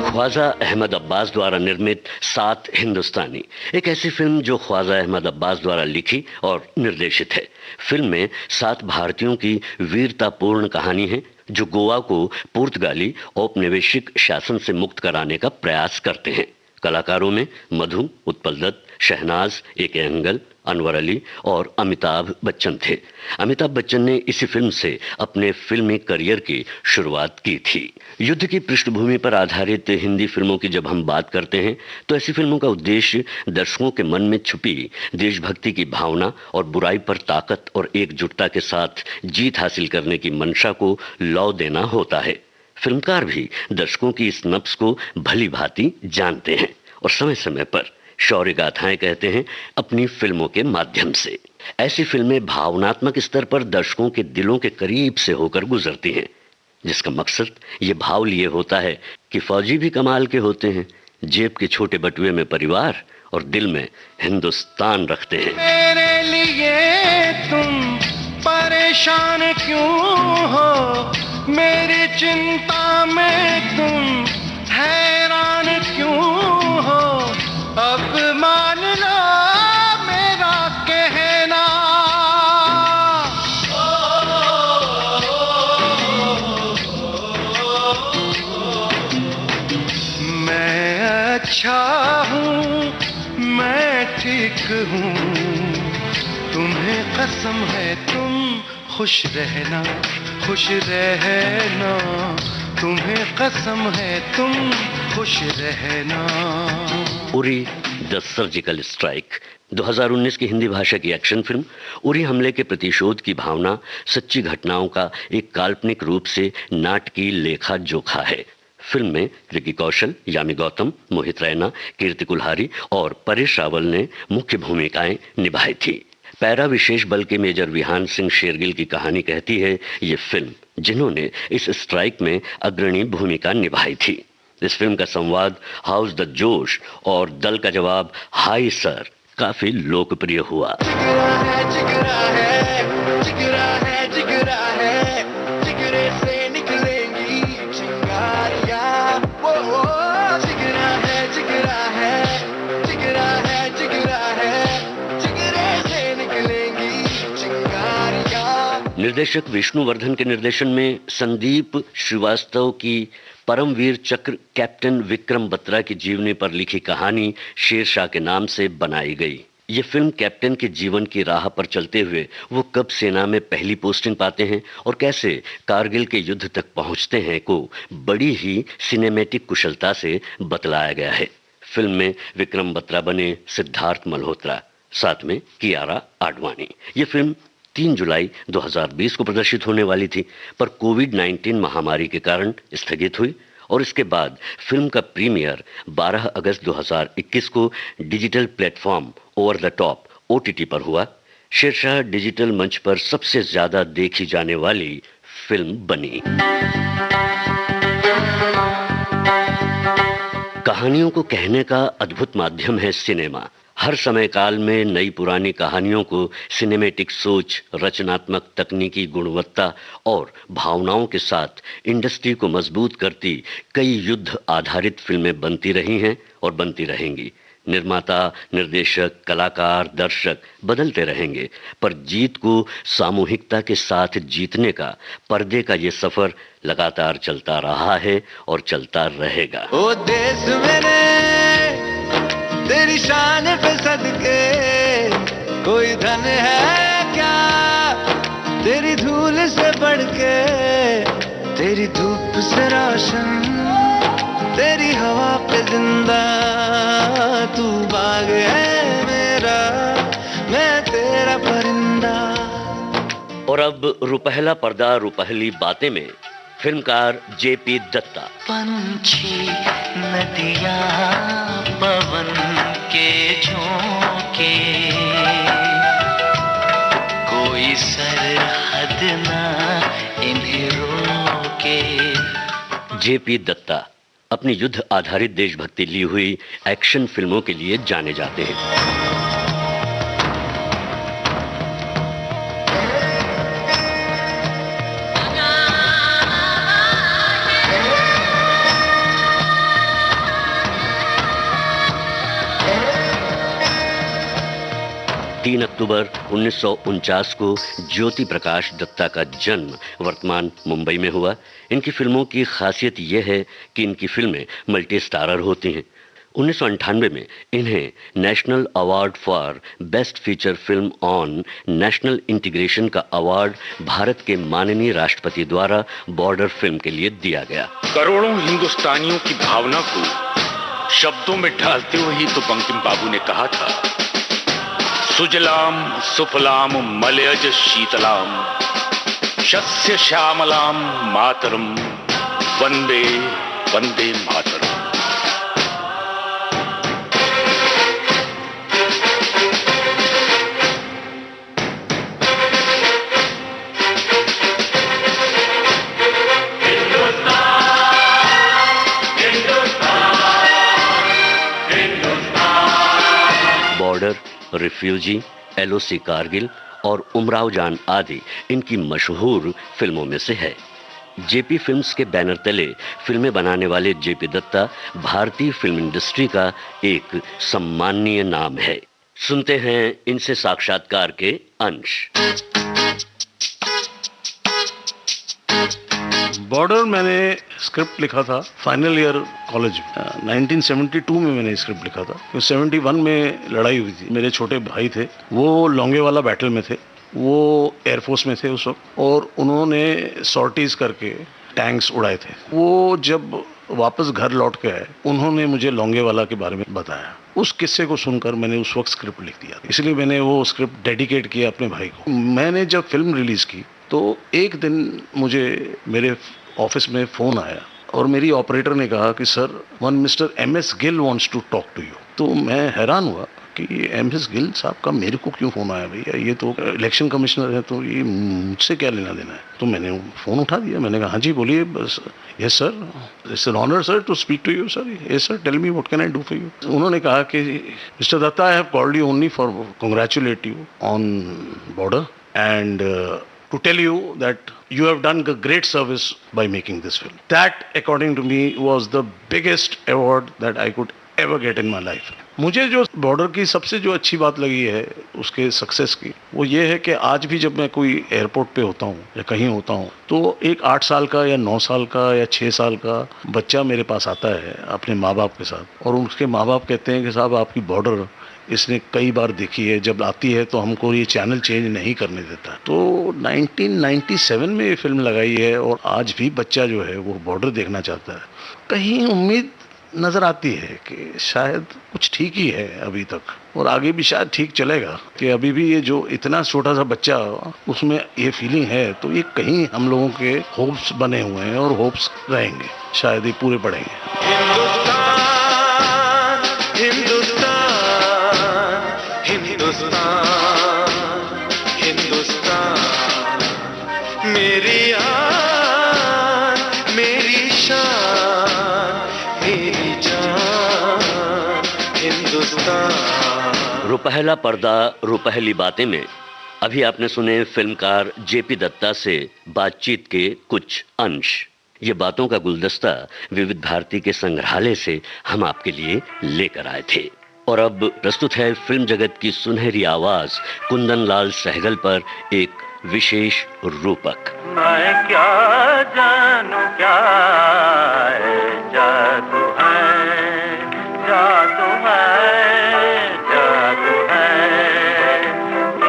ख्वाजा अहमद अब्बास द्वारा निर्मित 7 हिंदुस्तानी, एक ऐसी फिल्म जो ख्वाजा अहमद अब्बास द्वारा लिखी और निर्देशित है। फिल्म में 7 भारतीयों की वीरतापूर्ण कहानी है जो गोवा को पुर्तगाली औपनिवेशिक शासन से मुक्त कराने का प्रयास करते हैं। कलाकारों में मधु, उत्पल दत्त, शहनाज, ए.के. अंगल, अनवर अली और अमिताभ बच्चन थे। अमिताभ बच्चन ने इसी फिल्म से अपने फिल्मी करियर की शुरुआत की थी। युद्ध की पृष्ठभूमि पर आधारित हिंदी फिल्मों की जब हम बात करते हैं तो ऐसी फिल्मों का उद्देश्य दर्शकों के मन में छुपी देशभक्ति की भावना और बुराई पर ताकत और एकजुटता के साथ जीत हासिल करने की मंशा को लौ देना होता है। फिल्मकार भी दर्शकों की इस नब्ज को भली भांति जानते हैं और समय समय पर शौर्य गाथाएं कहते हैं अपनी फिल्मों के माध्यम से। ऐसी फिल्में भावनात्मक स्तर पर दर्शकों के दिलों के करीब से होकर गुजरती हैं, जिसका मकसद ये भाव लिए होता है कि फौजी भी कमाल के होते हैं, जेब के छोटे बटुए में परिवार और दिल में हिंदुस्तान रखते हैं। मेरे लिए तुम परेशान क्यों हो, मेरी चिंता में तुम हैरान क्यों हो, अब मान लो मेरा कहना। मैं अच्छा हूँ, मैं ठीक हूँ, तुम्हें कसम है तुम खुश रहना, खुश रहना, तुम्हें कसम है तुम खुश रहना। उरी द सर्जिकल स्ट्राइक 2019 की हिंदी भाषा की एक्शन फिल्म उरी हमले के प्रतिशोध की भावना सच्ची घटनाओं का एक काल्पनिक रूप से नाटकीय लेखा जोखा है। फिल्म में विकी कौशल, यामी गौतम, मोहित रैना, कीर्ति कुल्हारी और परेश रावल ने मुख्य भूमिकाएं निभाई थी। पैरा विशेष बल के मेजर विहान सिंह शेरगिल की कहानी कहती है ये फिल्म, जिन्होंने इस स्ट्राइक में अग्रणी भूमिका निभाई थी। इस फिल्म का संवाद हाउस द जोश और दल का जवाब हाय सर काफी लोकप्रिय हुआ। जिगरा है, जिगरा है, जिगरा है, जिगरा है, जिगरे से निकलेंगी चिंगारियां। वो जिगरा है, जिगरा है, जिगरा है, जिगरा है, जिगरे से निकलेंगी चिंगारियां। निर्देशक विष्णुवर्धन के निर्देशन में संदीप श्रीवास्तव की परमवीर चक्र कैप्टन विक्रम बत्रा की जीवनी पर लिखी कहानी शेरशाह के नाम से बनाई गई। ये फिल्म कैप्टन के जीवन की राह पर चलते हुए वो कब सेना में पहली पोस्टिंग पाते हैं और कैसे कारगिल के युद्ध तक पहुंचते हैं को बड़ी ही सिनेमैटिक कुशलता से बतलाया गया है। फिल्म में विक्रम बत्रा बने सिद्धार्थ मल्होत्रा, साथ में कियारा आडवाणी। ये फिल्म 3 जुलाई 2020 को प्रदर्शित होने वाली थी, पर कोविड-19 महामारी के कारण स्थगित हुई और इसके बाद फिल्म का प्रीमियर 12 अगस्त 2021 को digital platform over the top OTT पर हुआ। शेरशाह डिजिटल मंच पर सबसे ज्यादा देखी जाने वाली फिल्म बनी। कहानियों को कहने का अद्भुत माध्यम है सिनेमा। हर समय काल में नई पुरानी कहानियों को सिनेमैटिक सोच, रचनात्मक तकनीकी गुणवत्ता और भावनाओं के साथ इंडस्ट्री को मजबूत करती कई युद्ध आधारित फिल्में बनती रही हैं और बनती रहेंगी। निर्माता, निर्देशक, कलाकार, दर्शक बदलते रहेंगे, पर जीत को सामूहिकता के साथ जीतने का पर्दे का ये सफर लगातार चलता रहा है और चलता रहेगा। ओ देश मेरे तेरी शान पे सदके कोई धन है क्या, तेरी धूल से बढ़ के, तेरी धूप से रोशन, तेरी हवा पे जिंदा, तू बाग है मेरा, मैं तेरा परिंदा। और अब रुपहला पर्दा रुपहली बातें में फिल्मकार JP दत्ता। पंछी नदियाँ पवन के झोंके, कोई सरहद ना इन्हें रोके। JP दत्ता अपनी युद्ध आधारित देशभक्ति ली हुई एक्शन फिल्मों के लिए जाने जाते हैं। 3 अक्टूबर 1949 को ज्योति प्रकाश दत्ता का जन्म वर्तमान मुंबई में हुआ। इनकी फिल्मों की खासियत यह है कि इनकी फिल्में मल्टी स्टारर होती हैं। 1998 में इन्हें national award for best feature film on national integration का अवार्ड भारत के माननीय राष्ट्रपति द्वारा बॉर्डर फिल्म के लिए दिया गया। करोड़ों हिंदुस्तानियों की भावना को शब्दों में ढालते हुए ही तो बंकिम बाबू ने कहा था, सुजलाम सुफलाम मलयज शीतलाम शस्य श्यामलाम मातरम वंदे वंदे मातरम। रिफ्यूजी, LOC कारगिल और उमराव जान आदि इनकी मशहूर फिल्मों में से है। JP फिल्म्स के बैनर तले फिल्में बनाने वाले JP दत्ता भारतीय फिल्म इंडस्ट्री का एक सम्माननीय नाम है। सुनते हैं इनसे साक्षात्कार के अंश। बॉर्डर मैंने स्क्रिप्ट लिखा था फाइनल ईयर कॉलेज में। 1972 में मैंने स्क्रिप्ट लिखा था। 71 में लड़ाई हुई थी। मेरे छोटे भाई थे, वो लोंगेवाला बैटल में थे, वो एयरफोर्स में थे उस वक्त, और उन्होंने सॉर्टीज करके टैंक्स उड़ाए थे। वो जब वापस घर लौट के आए, उन्होंने मुझे लोंगेवाला के बारे में बताया। उस किस्से को सुनकर मैंने उस वक्त स्क्रिप्ट लिख दिया, इसलिए मैंने वो स्क्रिप्ट डेडिकेट किया अपने भाई को। मैंने जब फिल्म रिलीज की तो एक दिन मुझे मेरे ऑफिस में फोन आया और मेरी ऑपरेटर ने कहा कि sir, one mister MS Gill wants to talk to you. तो मैं हैरान हुआ कि MS गिल साहब का मेरे को क्यों फोन आया भैया, ये तो इलेक्शन कमिश्नर है, तो ये मुझसे क्या लेना देना है। तो मैंने फोन उठा दिया, मैंने कहा हाँ जी बोलिए। बस yes sir, it's an honour sir to speak to you sir. Yes sir, tell me what can I do for you. उन्होंने कहा कि mister Datta, I have called you only for congratulate you on border and to tell you that you have done a great service by making this film. That, according to me, was the biggest award that I could ever get in my life. मुझे जो border की सबसे जो अच्छी बात लगी है उसके सक्सेस की, वो ये है कि आज भी जब मैं कोई एयरपोर्ट पे होता हूँ या कहीं होता हूँ, तो एक 8 साल का या 9 साल का या 6 साल का बच्चा मेरे पास आता है अपने माँ बाप के साथ, और उसके माँ बाप कहते हैं कि साहब आपकी बॉर्डर इसने कई बार देखी है, जब आती है तो हमको ये चैनल चेंज नहीं करने देता। तो 1997 में ये फिल्म लगाई है और आज भी बच्चा जो है वो बॉर्डर देखना चाहता है। कहीं उम्मीद नजर आती है कि शायद कुछ ठीक ही है अभी तक, और आगे भी शायद ठीक चलेगा, कि अभी भी ये जो इतना छोटा सा बच्चा उसमें ये फीलिंग है, तो ये कहीं हम लोगों के होप्स बने हुए हैं और होप्स रहेंगे, शायद ये पूरे पड़ेंगे। मेरी आन, मेरी शान, मेरी जान, हिंदुस्तान। रुपहला पर्दा रुपहली बातें में अभी आपने सुने फिल्मकार JP दत्ता से बातचीत के कुछ अंश। ये बातों का गुलदस्ता विविध भारती के संग्रहालय से हम आपके लिए लेकर आए थे। और अब प्रस्तुत है फिल्म जगत की सुनहरी आवाज कुंदन लाल सहगल पर एक विशेष रूपक। मैं क्या जानूं क्या है, जादू है, जादू है, जादू है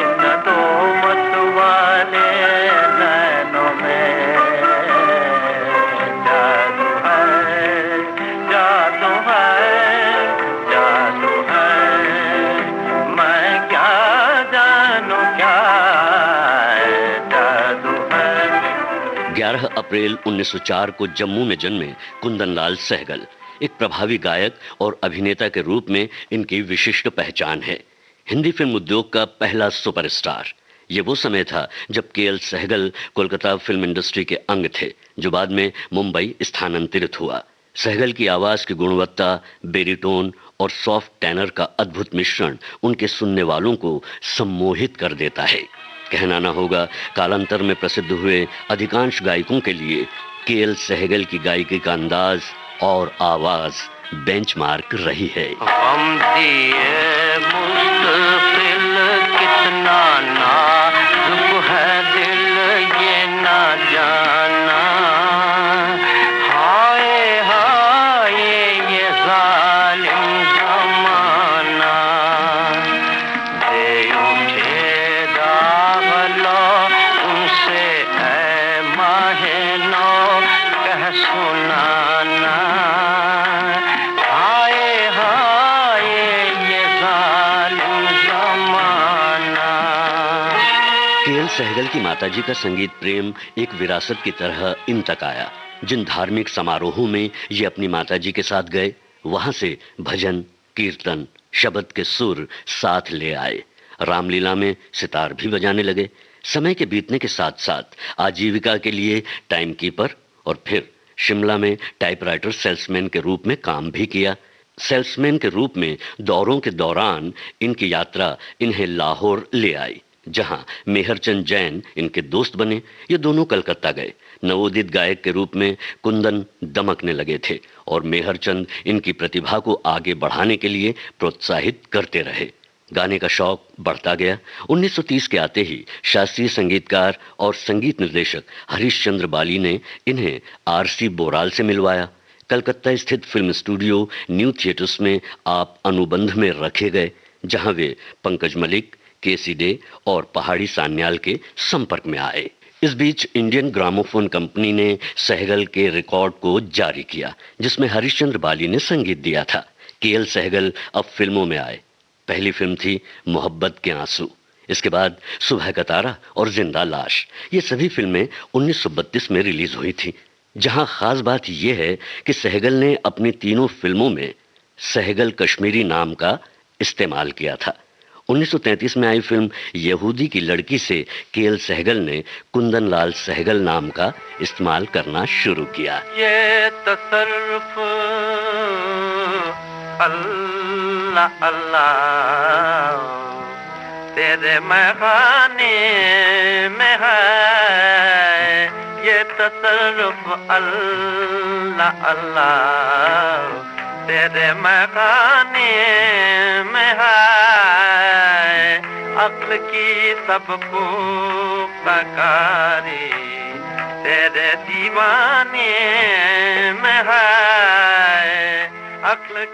इन दो मतवाले नैनों में, जादू है, जादू है, जादू है। मैं क्या जानूं क्या 11 अप्रैल 1904 को जम्मू में जन्मे कुंदन लाल सहगल एक प्रभावी गायक और अभिनेता के रूप में इनकी विशिष्ट पहचान है। हिंदी फिल्म उद्योग का पहला सुपरस्टार। ये वो समय था जब KL Saigal Kolkata film industry के अंग थे, जो बाद में मुंबई स्थानांतरित हुआ। सहगल की आवाज की गुणवत्ता, बेरीटोन और सॉफ्ट टेनर का अद्भुत मिश्रण उनके सुनने वालों को सम्मोहित कर देता है। कहना ना होगा, कालांतर में प्रसिद्ध हुए अधिकांश गायकों के लिए KL सहगल की गायकी का अंदाज और आवाज बेंचमार्क रही है। हम दिए मुस्तकिल कितना नाजुक है दिल ये ना जाना, हाय हाय ये जालिम जमाना, दे उठे दाग लो उनसे ऐ माहे नो कह सुनाना, KL सहगल की माताजी का संगीत प्रेम एक विरासत की तरह इन तक आया। जिन धार्मिक समारोहों में ये अपनी माताजी के साथ गए, वहां से भजन, कीर्तन, शब्द के सुर साथ ले आए। रामलीला में सितार भी बजाने लगे। समय के बीतने के साथ साथ आजीविका के लिए टाइम कीपर और फिर शिमला में टाइपराइटर सेल्समैन के रूप में काम भी किया। सेल्समैन के रूप में दौरों के दौरान इनकी यात्रा इन्हें लाहौर ले आई, जहां मेहरचंद जैन इनके दोस्त बने। ये दोनों कलकत्ता गए। नवोदित गायक के रूप में कुंदन दमकने लगे थे और मेहरचंद इनकी प्रतिभा को आगे बढ़ाने के लिए प्रोत्साहित करते रहे। गाने का शौक बढ़ता गया। 1930 के आते ही शास्त्रीय संगीतकार और संगीत निर्देशक हरीशचंद्र बाली ने इन्हें आरसी बोराल से मिलवाया। कलकत्ता स्थित फिल्म स्टूडियो न्यू थिएटर्स में आप अनुबंध में रखे गए, जहां वे पंकज मलिक, केसी डे और पहाड़ी सान्याल के संपर्क में आए। इस बीच इंडियन ग्रामोफोन कंपनी ने सहगल के रिकॉर्ड को जारी किया, जिसमें हरीशचंद्र बाली ने संगीत दिया था। केएल सहगल अब फिल्मों में आए। पहली फिल्म थी मोहब्बत के आंसू, इसके बाद सुबह का तारा और जिंदा लाश। ये सभी फिल्में 1932 में रिलीज हुई थी। जहां खास बात यह है कि सहगल ने अपनी तीनों फिल्मों में सहगल कश्मीरी नाम का इस्तेमाल किया था। 1933 में आई फिल्म यहूदी की लड़की से केएल सहगल ने कुंदन लाल सहगल नाम का इस्तेमाल करना शुरू किया। ये तसर्रुफ अल्लाह अल्लाह तेरे मैखाने में है, ये तसर्रुफ अल्लाह अल्लाह तेरे मैखाने में है, अक्ल की सबको पकारी तेरे दीवाने में है।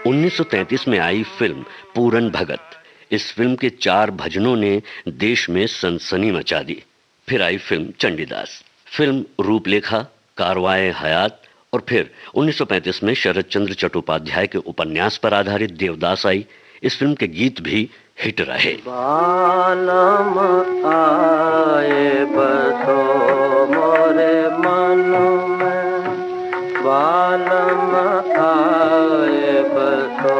1933 में आई फिल्म पूरन भगत। इस फिल्म के 4 भजनों ने देश में सनसनी मचा दी। फिर आई फिल्म चंडीदास, फिल्म रूपलेखा, कारवाए हयात और फिर 1935 में शरद चंद्र चट्टोपाध्याय के उपन्यास पर आधारित देवदास आई। इस फिल्म के गीत भी हिट रहे। बालम आए बसो मोरे मन में, बालम आए बसो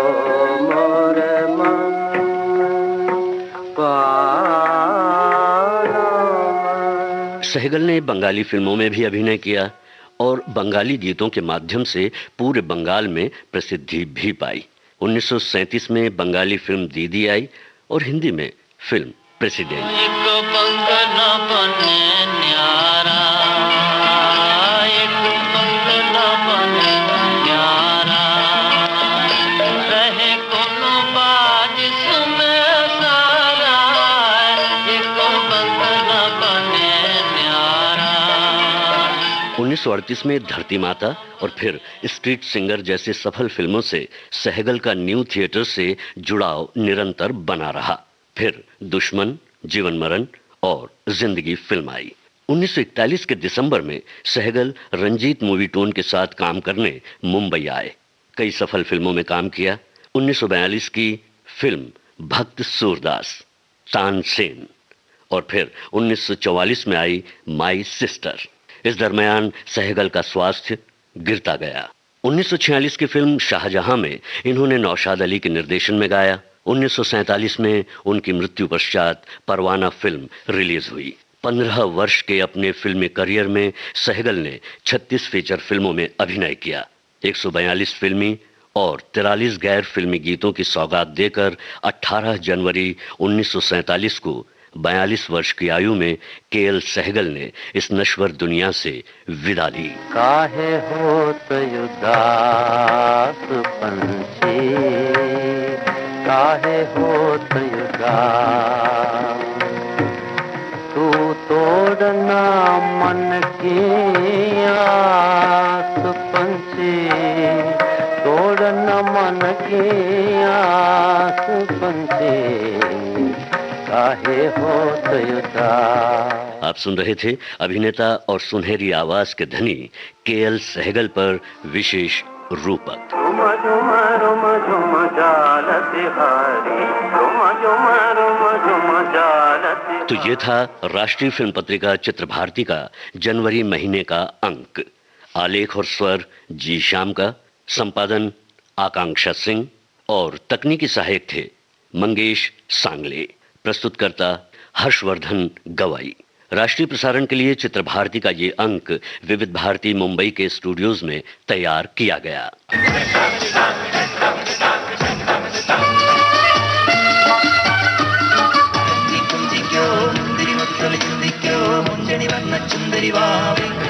मोरे मन में, सहगल ने बंगाली फिल्मों में भी अभिनय किया और बंगाली गीतों के माध्यम से पूरे बंगाल में प्रसिद्धि भी पाई। 1937 में बंगाली फिल्म दीदी आई और हिंदी में फिल्म प्रेसिडेंट। उन्नीस 1938 में धरती माता और फिर स्ट्रीट सिंगर जैसे सफल फिल्मों से सहगल का न्यू थिएटर से जुड़ाव निरंतर बना रहा। फिर दुश्मन, जीवन मरण और जिंदगी फिल्म आई। 1941 के दिसंबर में सहगल रंजीत मूवी टोन के साथ काम करने मुंबई आए। कई सफल फिल्मों में काम किया। 1942 की फिल्म भक्त सूरदास, तानसेन और फिर 1944 में आई माई सिस्टर। इस दरमियान सहगल का स्वास्थ्य गिरता गया। 1946 की फिल्म शाहजहां में इन्होंने नौशाद अली के निर्देशन में गाया। 1947 में उनकी मृत्यु पश्चात परवाना फिल्म रिलीज हुई। 15 वर्ष के अपने फिल्मी करियर में सहगल ने 36 फीचर फिल्मों में अभिनय किया। 142 फिल्मी और 43 गैर फिल्मी गीतों की सौगात देकर 18 जनवरी 1947 को 42 वर्ष की आयु में केएल सहगल ने इस नश्वर दुनिया से विदा ली। काहे होत उदास पंछी, काहे होत उदास, तू तोड़ना मन की आस पंछी, तोड़ना मन की आस पंछी, काहे होत उदास। आप सुन रहे थे अभिनेता और सुनहरी आवाज के धनी केएल सहगल पर विशेष रूपक। तो ये था राष्ट्रीय फिल्म पत्रिका चित्रभारती का जनवरी महीने का अंक। आलेख और स्वर जी श्याम का, संपादन आकांक्षा सिंह और तकनीकी सहायक थे मंगेश सांगले। प्रस्तुतकर्ता हर्षवर्धन गवाई। राष्ट्रीय प्रसारण के लिए चित्रभारती का ये अंक विविध भारती मुंबई के स्टूडियोज में तैयार किया गया। परिवावे।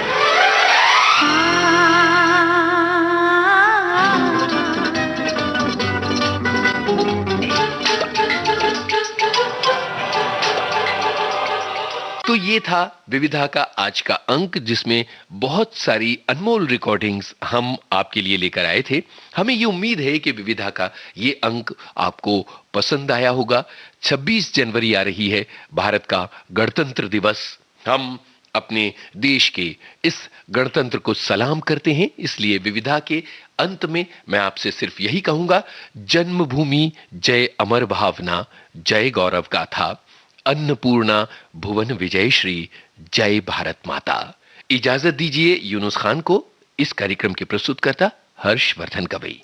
तो ये था विविधा का आज का अंक, जिसमें बहुत सारी अनमोल रिकॉर्डिंग्स हम आपके लिए लेकर आए थे। हमें ये उम्मीद है कि विविधा का ये अंक आपको पसंद आया होगा। 26 जनवरी आ रही है, भारत का गणतंत्र दिवस। हम अपने देश के इस गणतंत्र को सलाम करते हैं, इसलिए विविधा के अंत में मैं आपसे सिर्फ यही कहूंगा, जन्मभूमि जय अमर भावना, जय गौरव गाथा, अन्नपूर्णा भुवन विजय श्री, जय भारत माता। इजाजत दीजिए यूनुस खान को। इस कार्यक्रम के प्रस्तुतकर्ता हर्षवर्धन कवई।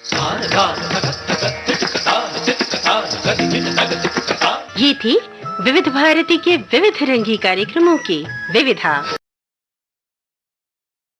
ये थी विविध भारती के विविध रंगी कार्यक्रमों की विविधा।